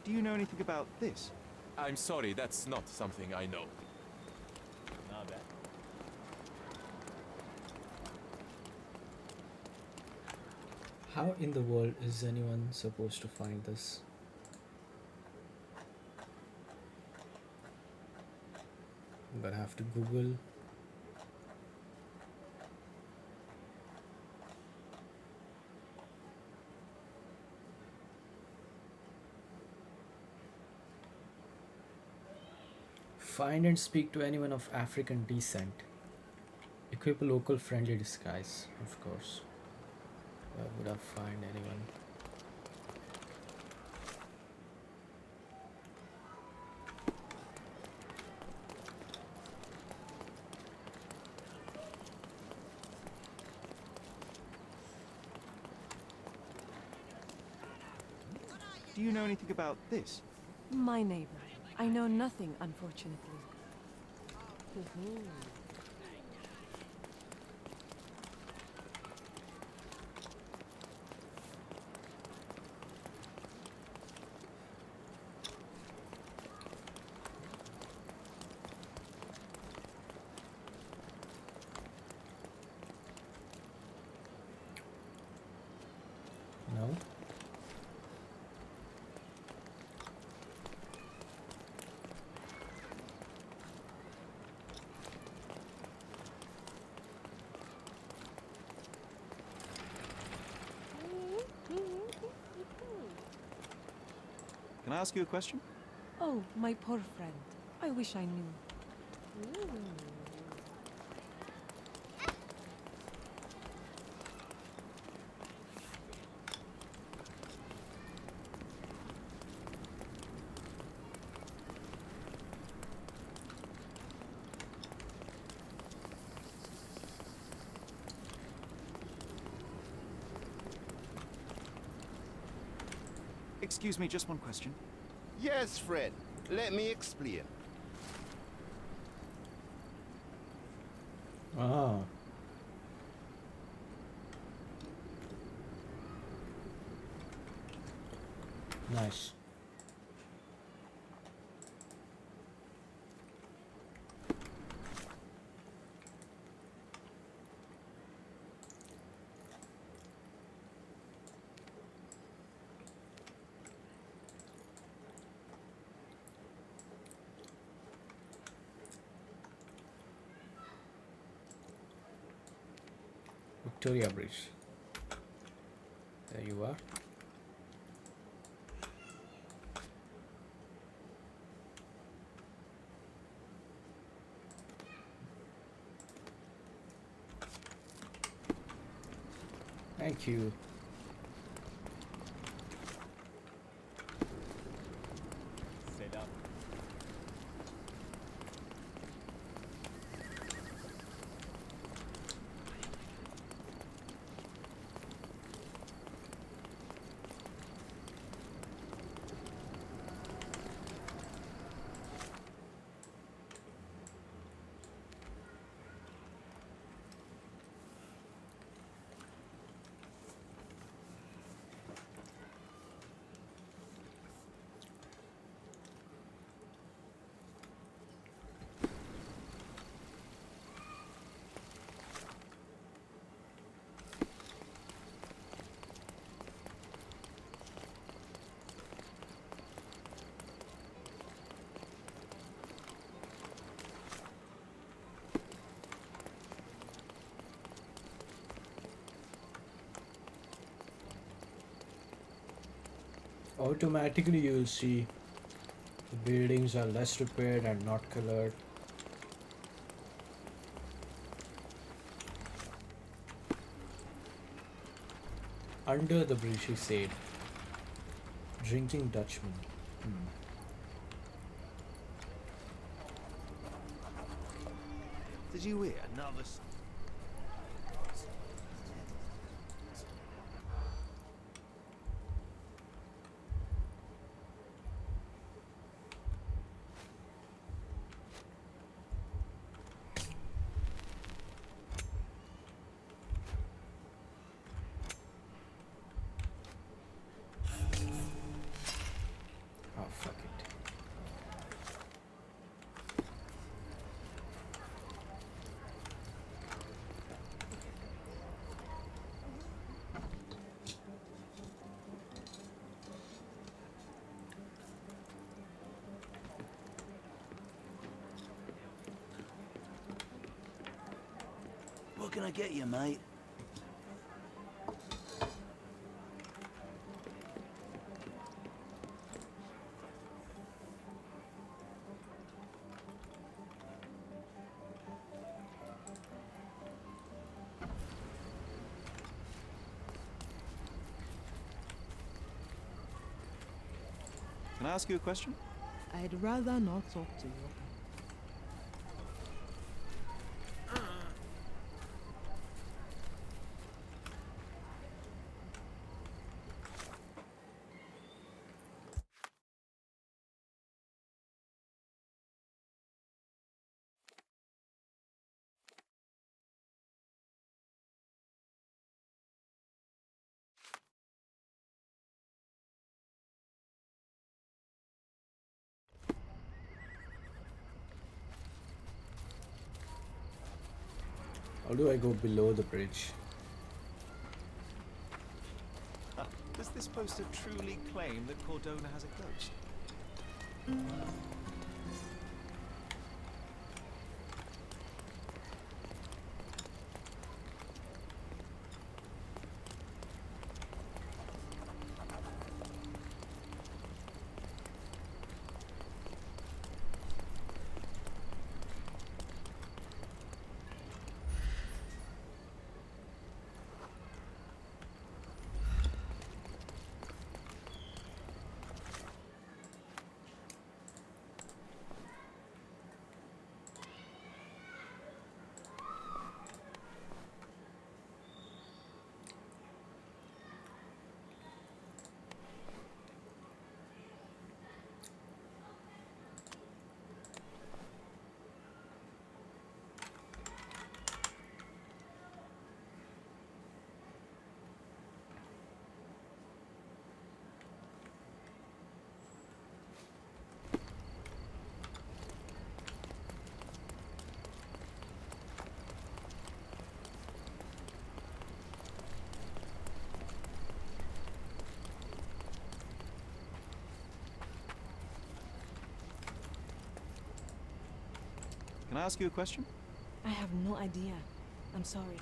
Do you know anything about this? I'm sorry, that's not something I know. Not bad. How in the world is anyone supposed to find this? I'm gonna have to Google. Find and speak to anyone of African descent. Equip a local friendly disguise, of course. Where would I find anyone? Do you know anything about this? My neighbor. I know nothing, unfortunately. No. Can I ask you a question? Oh, my poor friend. I wish I knew. Excuse me, just one question. Yes, friend. Let me explain. Ah. Nice. Victoria Bridge. There you are. Thank you. Selam. Automatically you will see the buildings are less repaired and not colored. Under the bridge, he said. Drinking Dutchman. Did you hear another? Oh, fuck it. What can I get you, mate? Can I ask you a question? I'd rather not talk to you. How do I go below the bridge? Does this poster truly claim that Cordona has a ghost? Can I ask you a question? I have no idea. I'm sorry.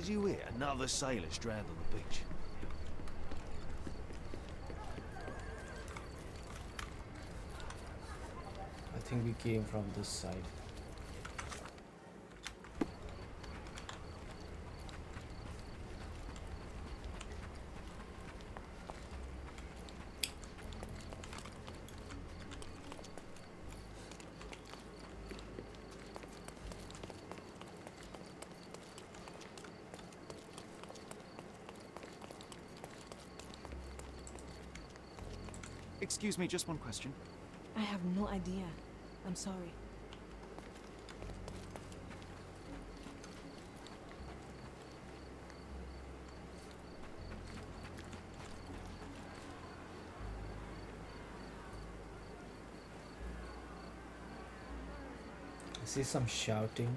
Did you hear another sailor stranded on the beach? I think we came from this side. Excuse me, just one question. I have no idea. I'm sorry. I see some shouting.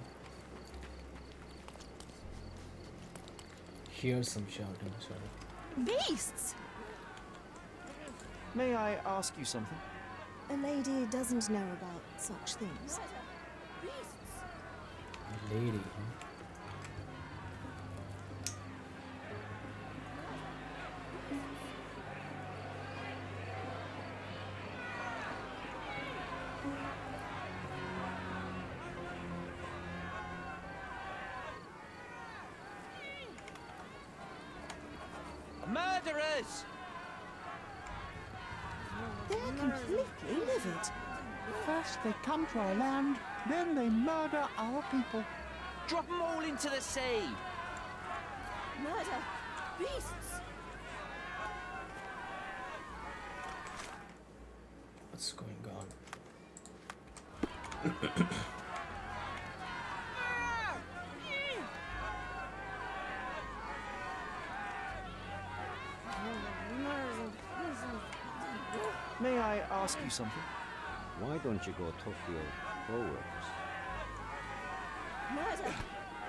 hear some shouting, sorry. Beasts! May I ask you something? A lady doesn't know about such things. A lady, huh? Murderers! They're completely livid. First they come to our land, then they murder our people. Drop them all into the sea! Murder! Beasts! What's going on? May I ask you something? Why don't you go talk to your co-workers? Murder!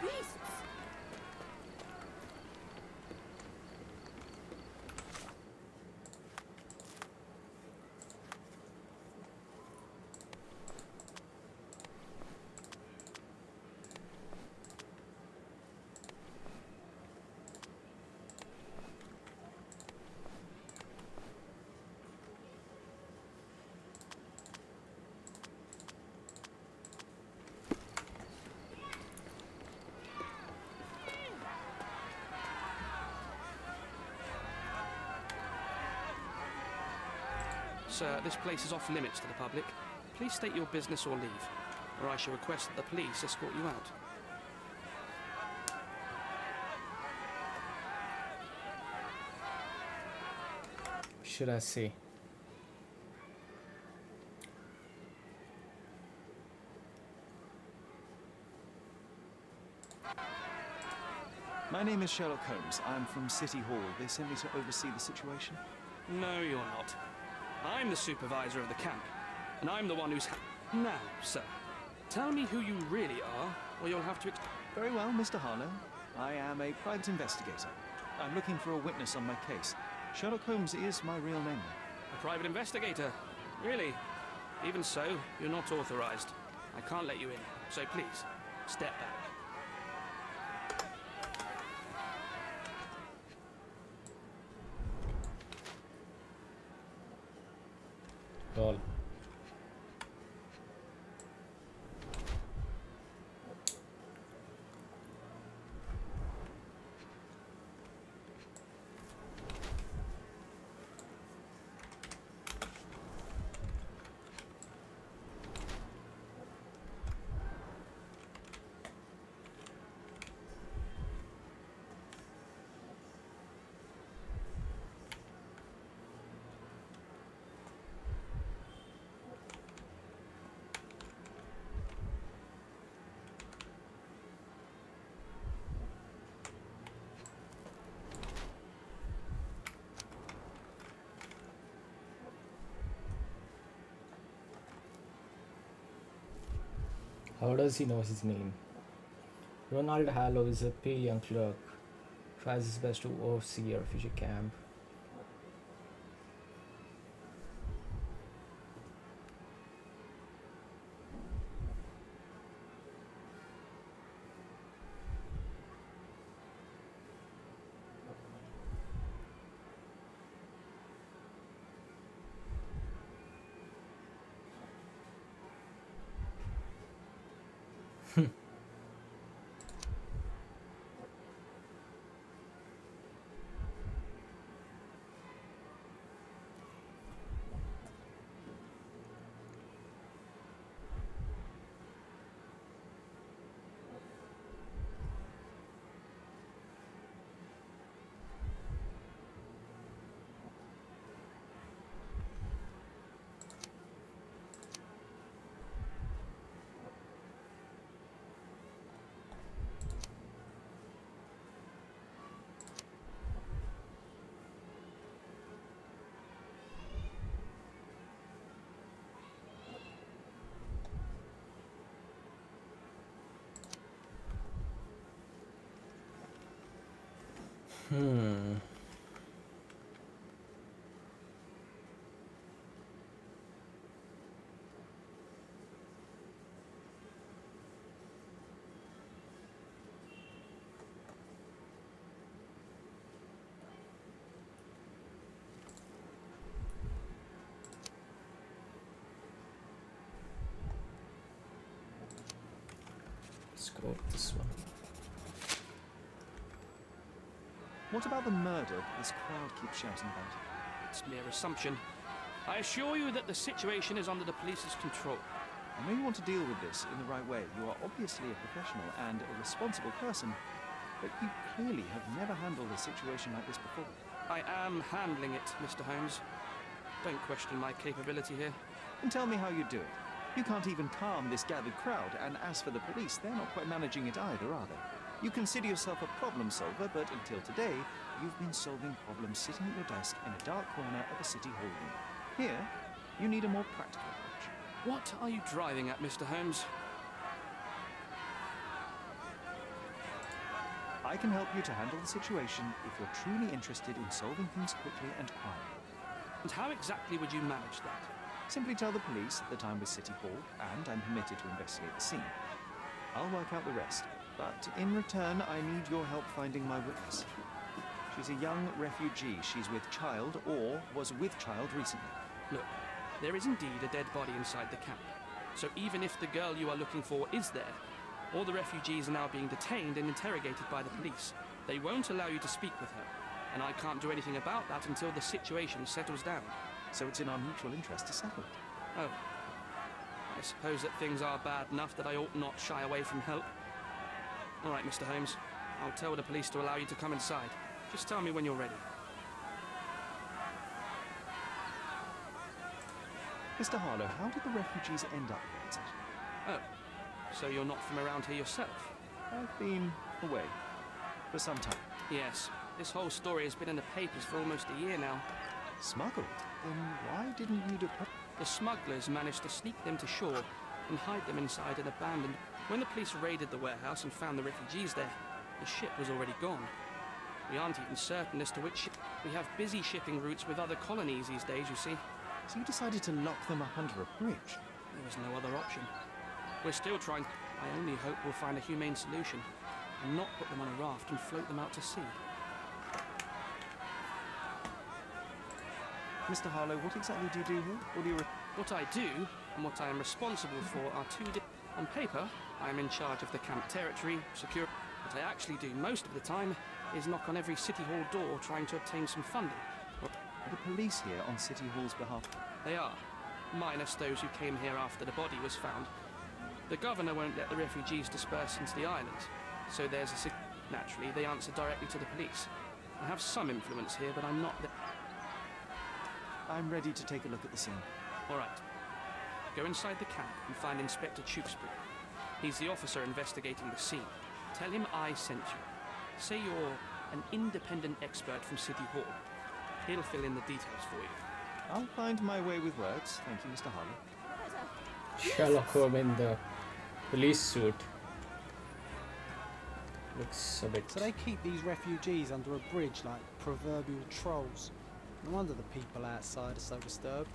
Beasts! Sir, this place is off limits to the public. Please state your business or leave, or I shall request that the police escort you out. Should I say? My name is Sherlock Holmes. I'm from City Hall. They sent me to oversee the situation. No, you're not. I'm the supervisor of the camp, and I'm the one who's... Now, sir, tell me who you really are, or you'll have to... Very well, Mr. Harlow. I am a private investigator. I'm looking for a witness on my case. Sherlock Holmes is my real name. A private investigator? Really? Even so, you're not authorized. I can't let you in, so please, step back. Lol. How does he know his name? Ronald Hallow is a pale young clerk. Tries his best to oversee a refugee camp. Hmm. Let's go with this one. What about the murder this crowd keeps shouting about? It's mere assumption. I assure you that the situation is under the police's control. I know you want to deal with this in the right way. You are obviously a professional and a responsible person, but you clearly have never handled a situation like this before. I am handling it, Mr. Holmes. Don't question my capability here. And tell me how you do it. You can't even calm this gathered crowd, and as for the police, they're not quite managing it either, are they? You consider yourself a problem solver, but until today, you've been solving problems sitting at your desk in a dark corner of a city hall room. Here, you need a more practical approach. What are you driving at, Mr. Holmes? I can help you to handle the situation if you're truly interested in solving things quickly and quietly. And how exactly would you manage that? Simply tell the police that I'm with City Hall and I'm permitted to investigate the scene. I'll work out the rest, but in return I need your help finding my witness. She's a young refugee. She's with child or was with child recently. Look, there is indeed a dead body inside the camp. So even if the girl you are looking for is there, all the refugees are now being detained and interrogated by the police. They won't allow you to speak with her, and I can't do anything about that until the situation settles down. So it's in our mutual interest to settle it. Oh. I suppose that things are bad enough that I ought not shy away from help. All right, Mr. Holmes. I'll tell the police to allow you to come inside. Just tell me when you're ready. Mr. Harlow, how did the refugees end up here exactly? Oh. So you're not from around here yourself? I've been away for some time. Yes. This whole story has been in the papers for almost a year now. Smuggled? Then why didn't you depart? The smugglers managed to sneak them to shore and hide them inside an abandoned... When the police raided the warehouse and found the refugees there, the ship was already gone. We aren't even certain as to which ship... We have busy shipping routes with other colonies these days, you see. So you decided to lock them up under a bridge? There was no other option. We're still trying... I only hope we'll find a humane solution and not put them on a raft and float them out to sea. Mr. Harlow, what exactly do you do here? What do you... What I do, and what I am responsible for, are two On paper, I am in charge of the camp territory, security. What I actually do most of the time is knock on every City Hall door trying to obtain some funding. Are the police here on City Hall's behalf? They are, minus those who came here after the body was found. The governor won't let the refugees disperse into the island, so there's a... Naturally, they answer directly to the police. I have some influence here, but I'm not the... I'm ready to take a look at the scene. All right. Go inside the camp and find Inspector Tewkesbury. He's the officer investigating the scene. Tell him I sent you. Say you're an independent expert from City Hall. He'll fill in the details for you. I'll find my way with words. Thank you, Mr. Harlow. Sherlock Holmes in the police suit. Looks a bit... So they keep these refugees under a bridge like proverbial trolls. No wonder the people outside are so disturbed.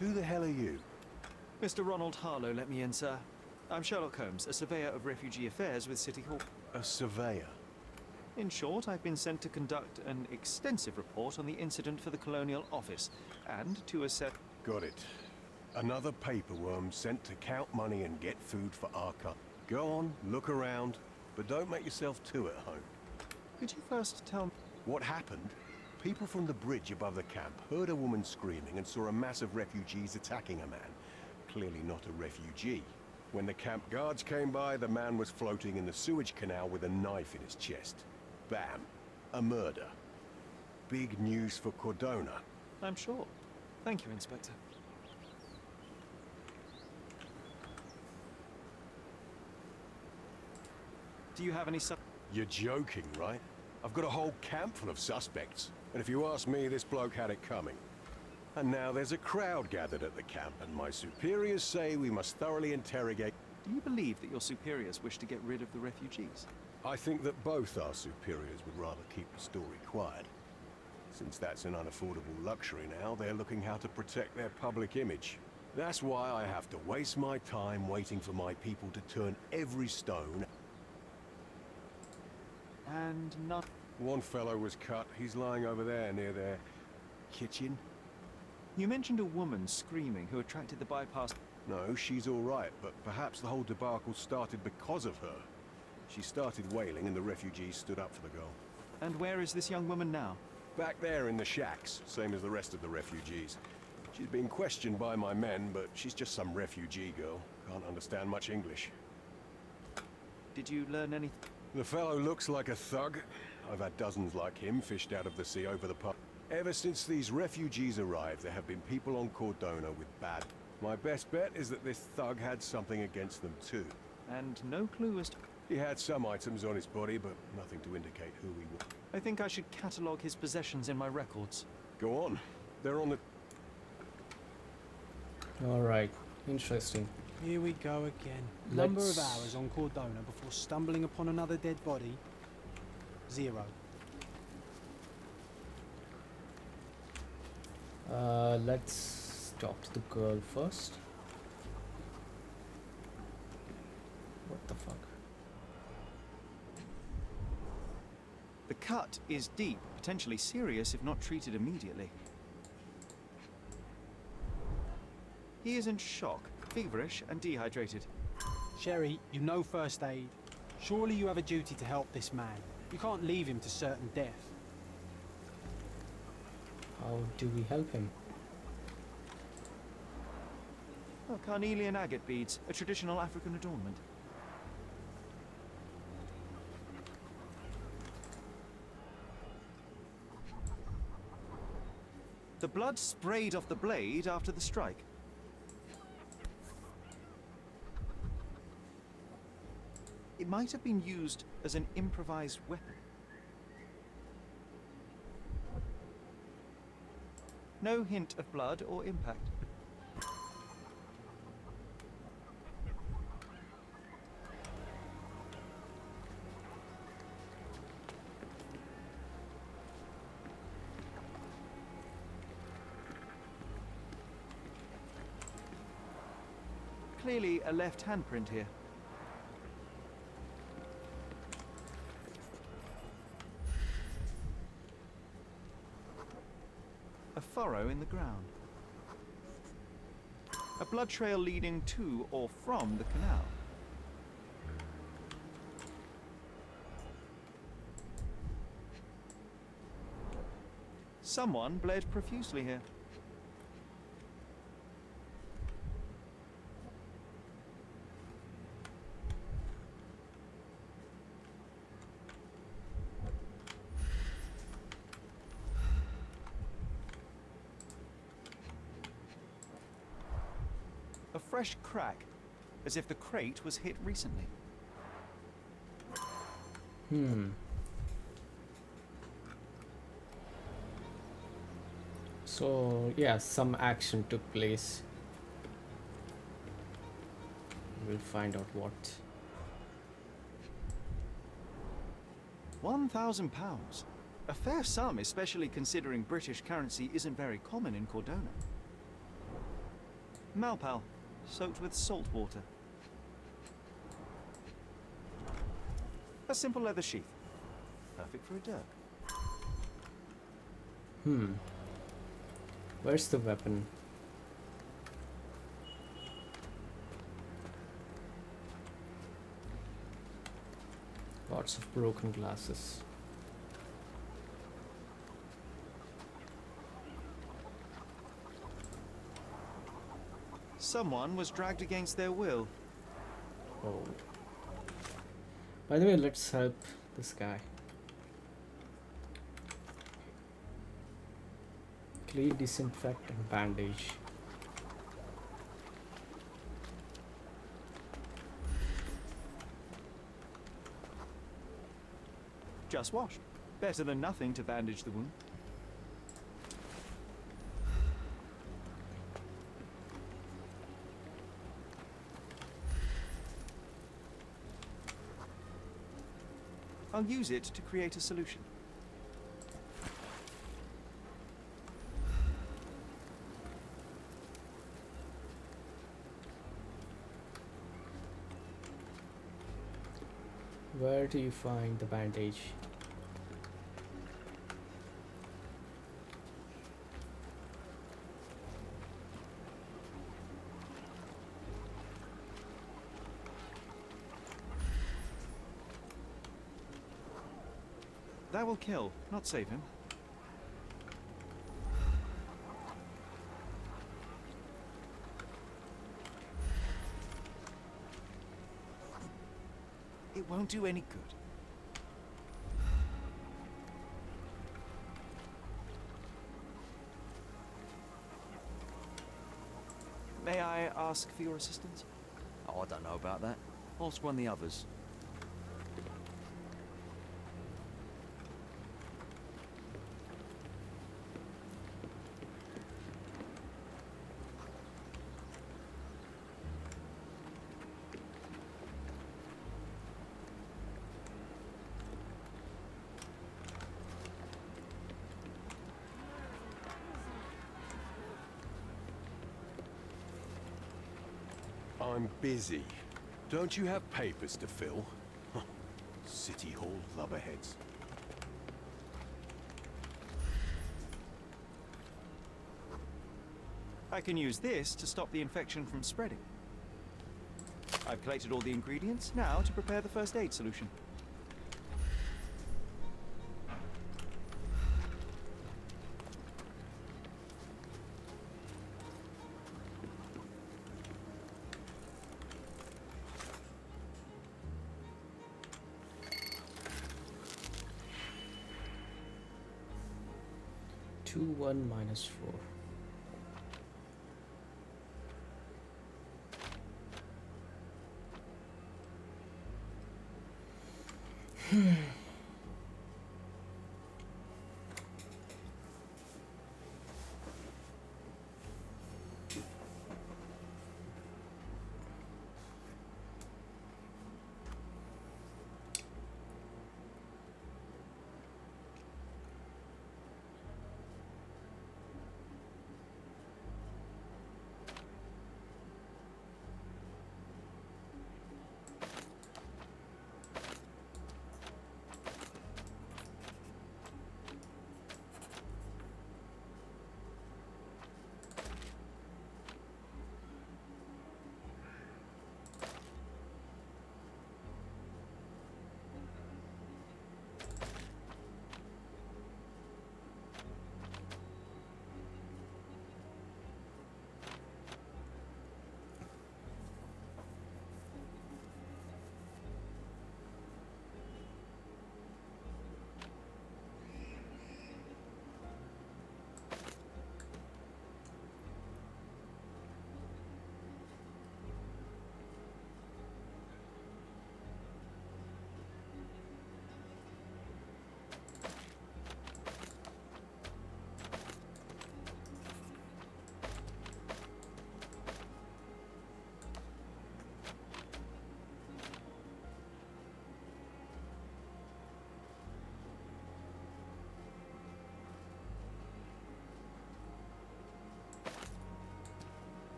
Who the hell are you? Mr. Ronald Harlow, let me in, sir. I'm Sherlock Holmes, a surveyor of refugee affairs with City Hall. A surveyor? In short, I've been sent to conduct an extensive report on the incident for the Colonial Office, and to assess... Got it. Another paperworm sent to count money and get food for our country. Go on, look around, but don't make yourself too at home. Could you first tell me... What happened? People from the bridge above the camp heard a woman screaming and saw a mass of refugees attacking a man. Clearly not a refugee. When the camp guards came by, the man was floating in the sewage canal with a knife in his chest. Bam. A murder. Big news for Cordona. I'm sure. Thank you, Inspector. Do you have any You're joking, right? I've got a whole camp full of suspects. And if you ask me, this bloke had it coming. And now there's a crowd gathered at the camp, and my superiors say we must thoroughly interrogate... Do you believe that your superiors wish to get rid of the refugees? I think that both our superiors would rather keep the story quiet. Since that's an unaffordable luxury now, they're looking how to protect their public image. That's why I have to waste my time waiting for my people to turn every stone. And not... One fellow was cut. He's lying over there near their kitchen. You mentioned a woman screaming who attracted the bypass... No, she's all right, but perhaps the whole debacle started because of her. She started wailing and the refugees stood up for the girl. And where is this young woman now? Back there in the shacks, same as the rest of the refugees. She's being questioned by my men, but she's just some refugee girl. Can't understand much English. Did you learn anything? The fellow looks like a thug. I've had dozens like him fished out of the sea over the past. Ever since these refugees arrived, there have been people on Cordona with bad... My best bet is that this thug had something against them too. And no clue as to... He had some items on his body, but nothing to indicate who he was. I think I should catalogue his possessions in my records. Go on. They're on the... Alright, interesting. Here we go again. Number of hours on Cordona before stumbling upon another dead body. 0. Let's talk to the girl first. What the fuck? The cut is deep, potentially serious if not treated immediately. He is in shock, feverish and dehydrated. Sherry, you know first aid. Surely you have a duty to help this man. You can't leave him to certain death. How do we help him? Oh, carnelian agate beads, a traditional African adornment. The blood sprayed off the blade after the strike. It might have been used as an improvised weapon. No hint of blood or impact. Clearly a left handprint here. A furrow in the ground. A blood trail leading to or from the canal. Someone bled profusely here. A fresh crack, as if the crate was hit recently. So, yeah, some action took place. We'll find out what. £1,000. A fair sum, especially considering British currency isn't very common in Cordona. Malpal, soaked with salt water. A simple leather sheath. Perfect for a dirk. Where's the weapon? Lots of broken glasses. Someone was dragged against their will. Oh. By the way, let's help this guy. Clean, disinfect, and bandage. Just washed. Better than nothing to bandage the wound. I'll use it to create a solution. Where do you find the bandage? That will kill, not save him. It won't do any good. May I ask for your assistance? Oh, I don't know about that. Ask one of the others. I'm busy. Don't you have papers to fill? Huh. City Hall lubberheads. I can use this to stop the infection from spreading. I've collected all the ingredients, now to prepare the first aid solution. Two one minus 4.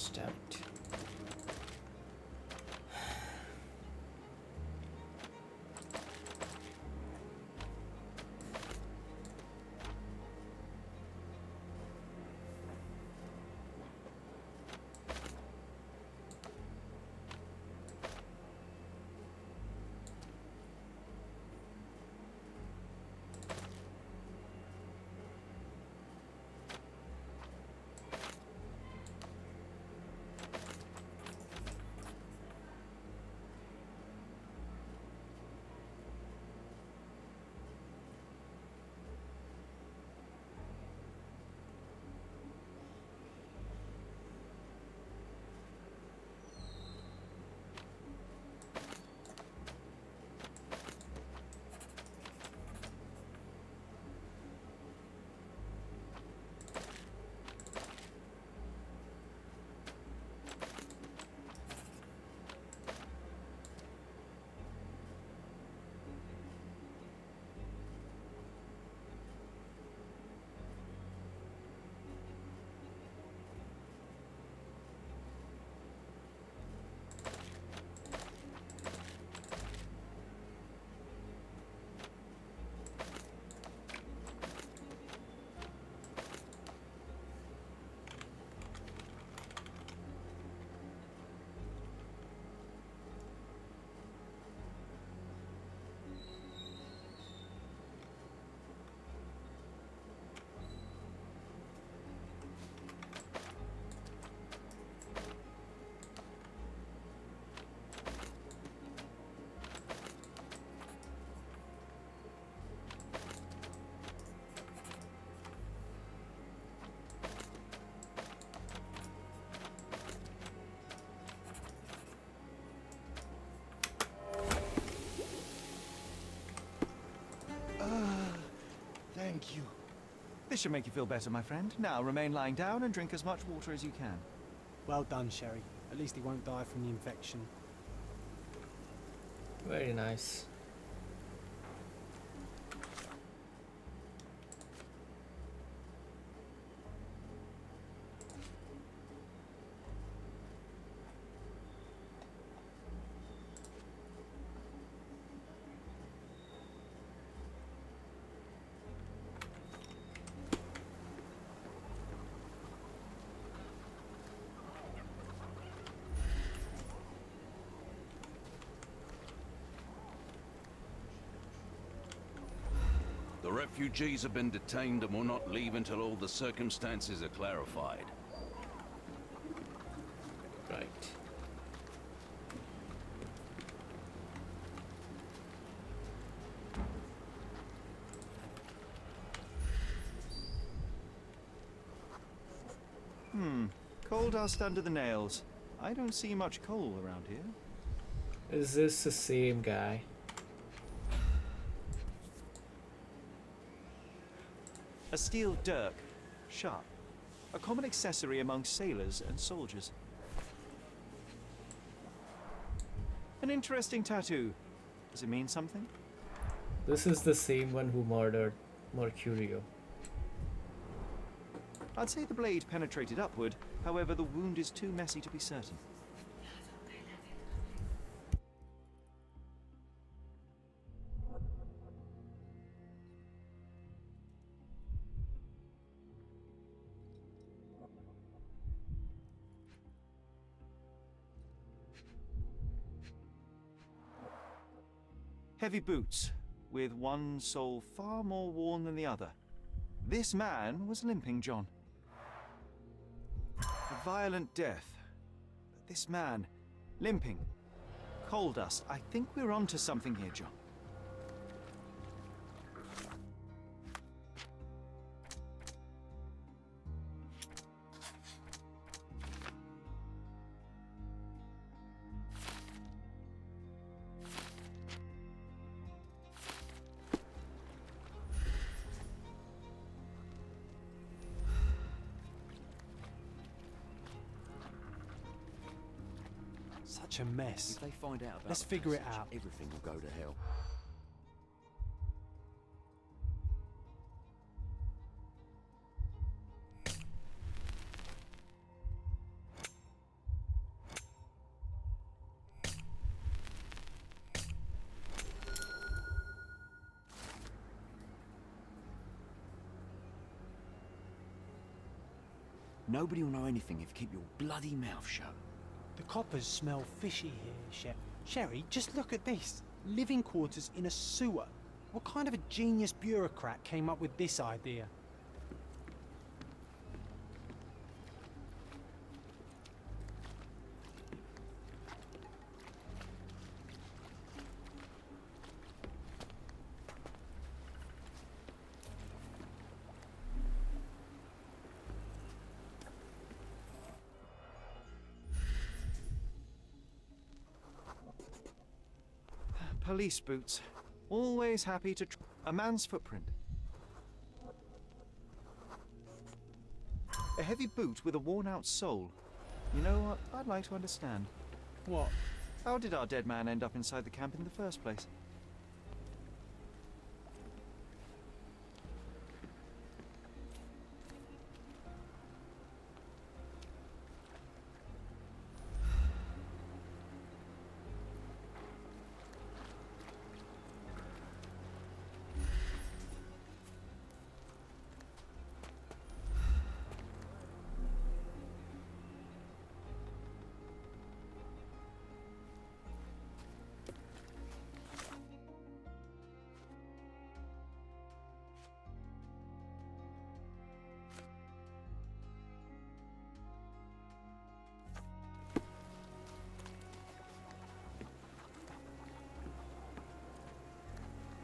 Gosh damn it. Thank you. This should make you feel better, my friend. Now remain lying down and drink as much water as you can. Well done, Sherry. At least he won't die from the infection. Very nice. The refugees have been detained and will not leave until all the circumstances are clarified. Right. Coal dust under the nails. I don't see much coal around here. Is this the same guy? A steel dirk, sharp. A common accessory among sailors and soldiers. An interesting tattoo. Does it mean something? This is the same one who murdered Mercurio. I'd say the blade penetrated upward, however the wound is too messy to be certain. Heavy boots, with one sole far more worn than the other. This man was limping, John. A violent death. But this man, limping. Coal dust. I think we're onto something here, John. Such a mess. If they find out about Let's the figure it passage, out. everything will go to hell. Nobody will know anything if you keep your bloody mouth shut. The coppers smell fishy here, Sherry, just look at this. Living quarters in a sewer. What kind of a genius bureaucrat came up with this idea? Police boots. Always happy to a man's footprint. A heavy boot with a worn-out sole. You know what? I'd like to understand. What? How did our dead man end up inside the camp in the first place?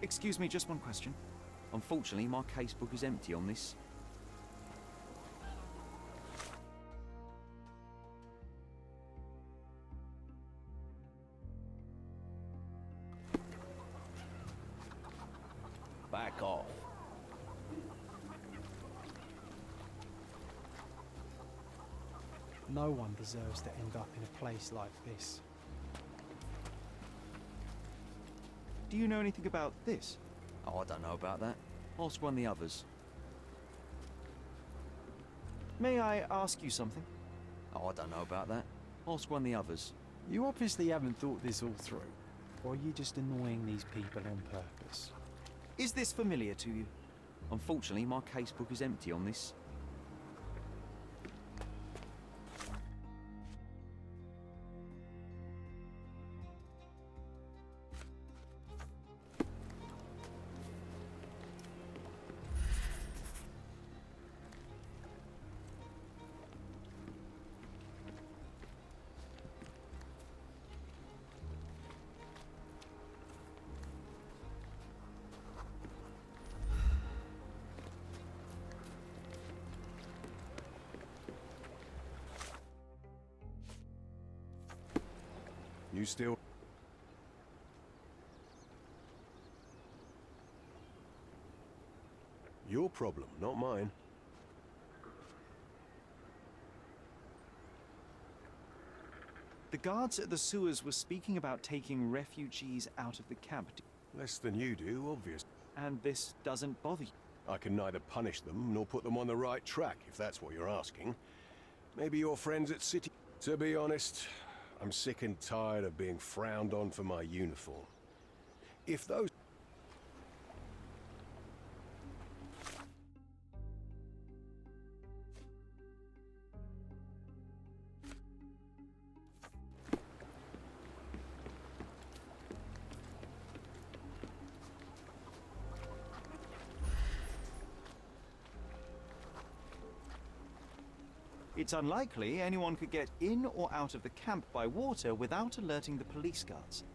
Excuse me, just one question. Unfortunately, my casebook is empty on this. Back off. No one deserves to end up in a place like this. Do you know anything about this? Oh, I don't know about that. Ask one of the others. May I ask you something? Oh, I don't know about that. Ask one of the others. You obviously haven't thought this all through. Or are you just annoying these people on purpose? Is this familiar to you? Unfortunately, my casebook is empty on this. You still... Your problem, not mine. The guards at the sewers were speaking about taking refugees out of the camp. Less than you do, obvious. And this doesn't bother you? I can neither punish them nor put them on the right track, if that's what you're asking. Maybe your friends at City... To be honest, I'm sick and tired of being frowned on for my uniform. If those... It's unlikely anyone could get in or out of the camp by water without alerting the police guards.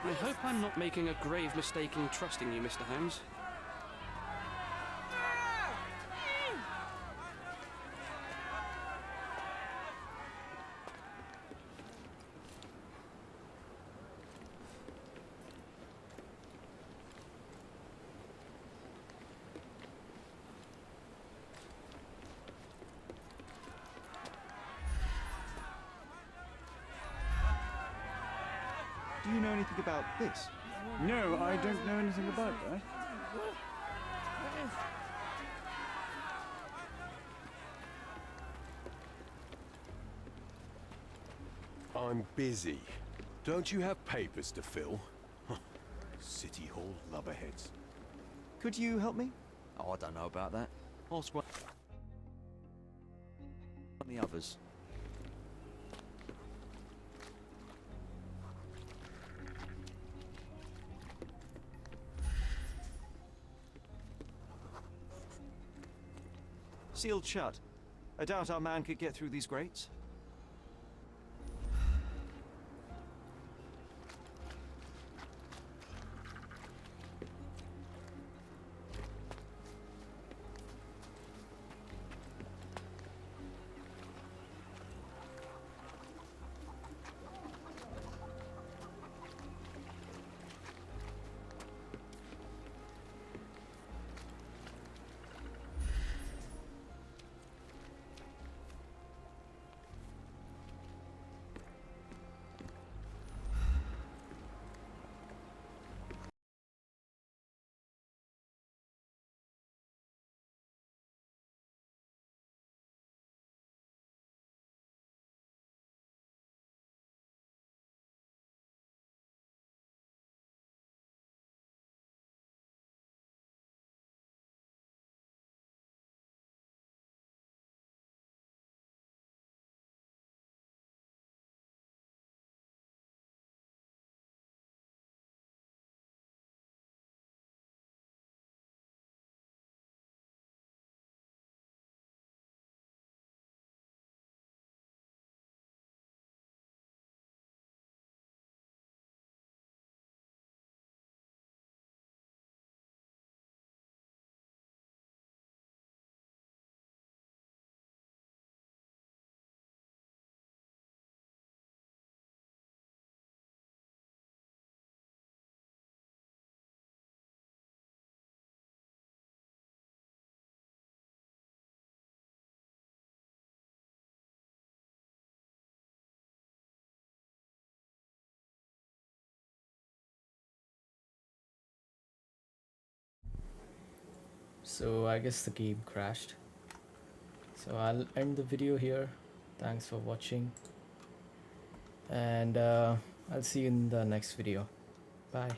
I hope I'm not making a grave mistake in trusting you, Mr. Holmes. anything about this? No, I don't know anything about that. I'm busy. Don't you have papers to fill? Huh. City Hall lubberheads. Could you help me? Oh, I don't know about that. Ask one of the others. Sealed shut. I doubt our man could get through these grates. So I guess the game crashed. So I'll end the video here. Thanks for watching. And I'll see you in the next video. Bye.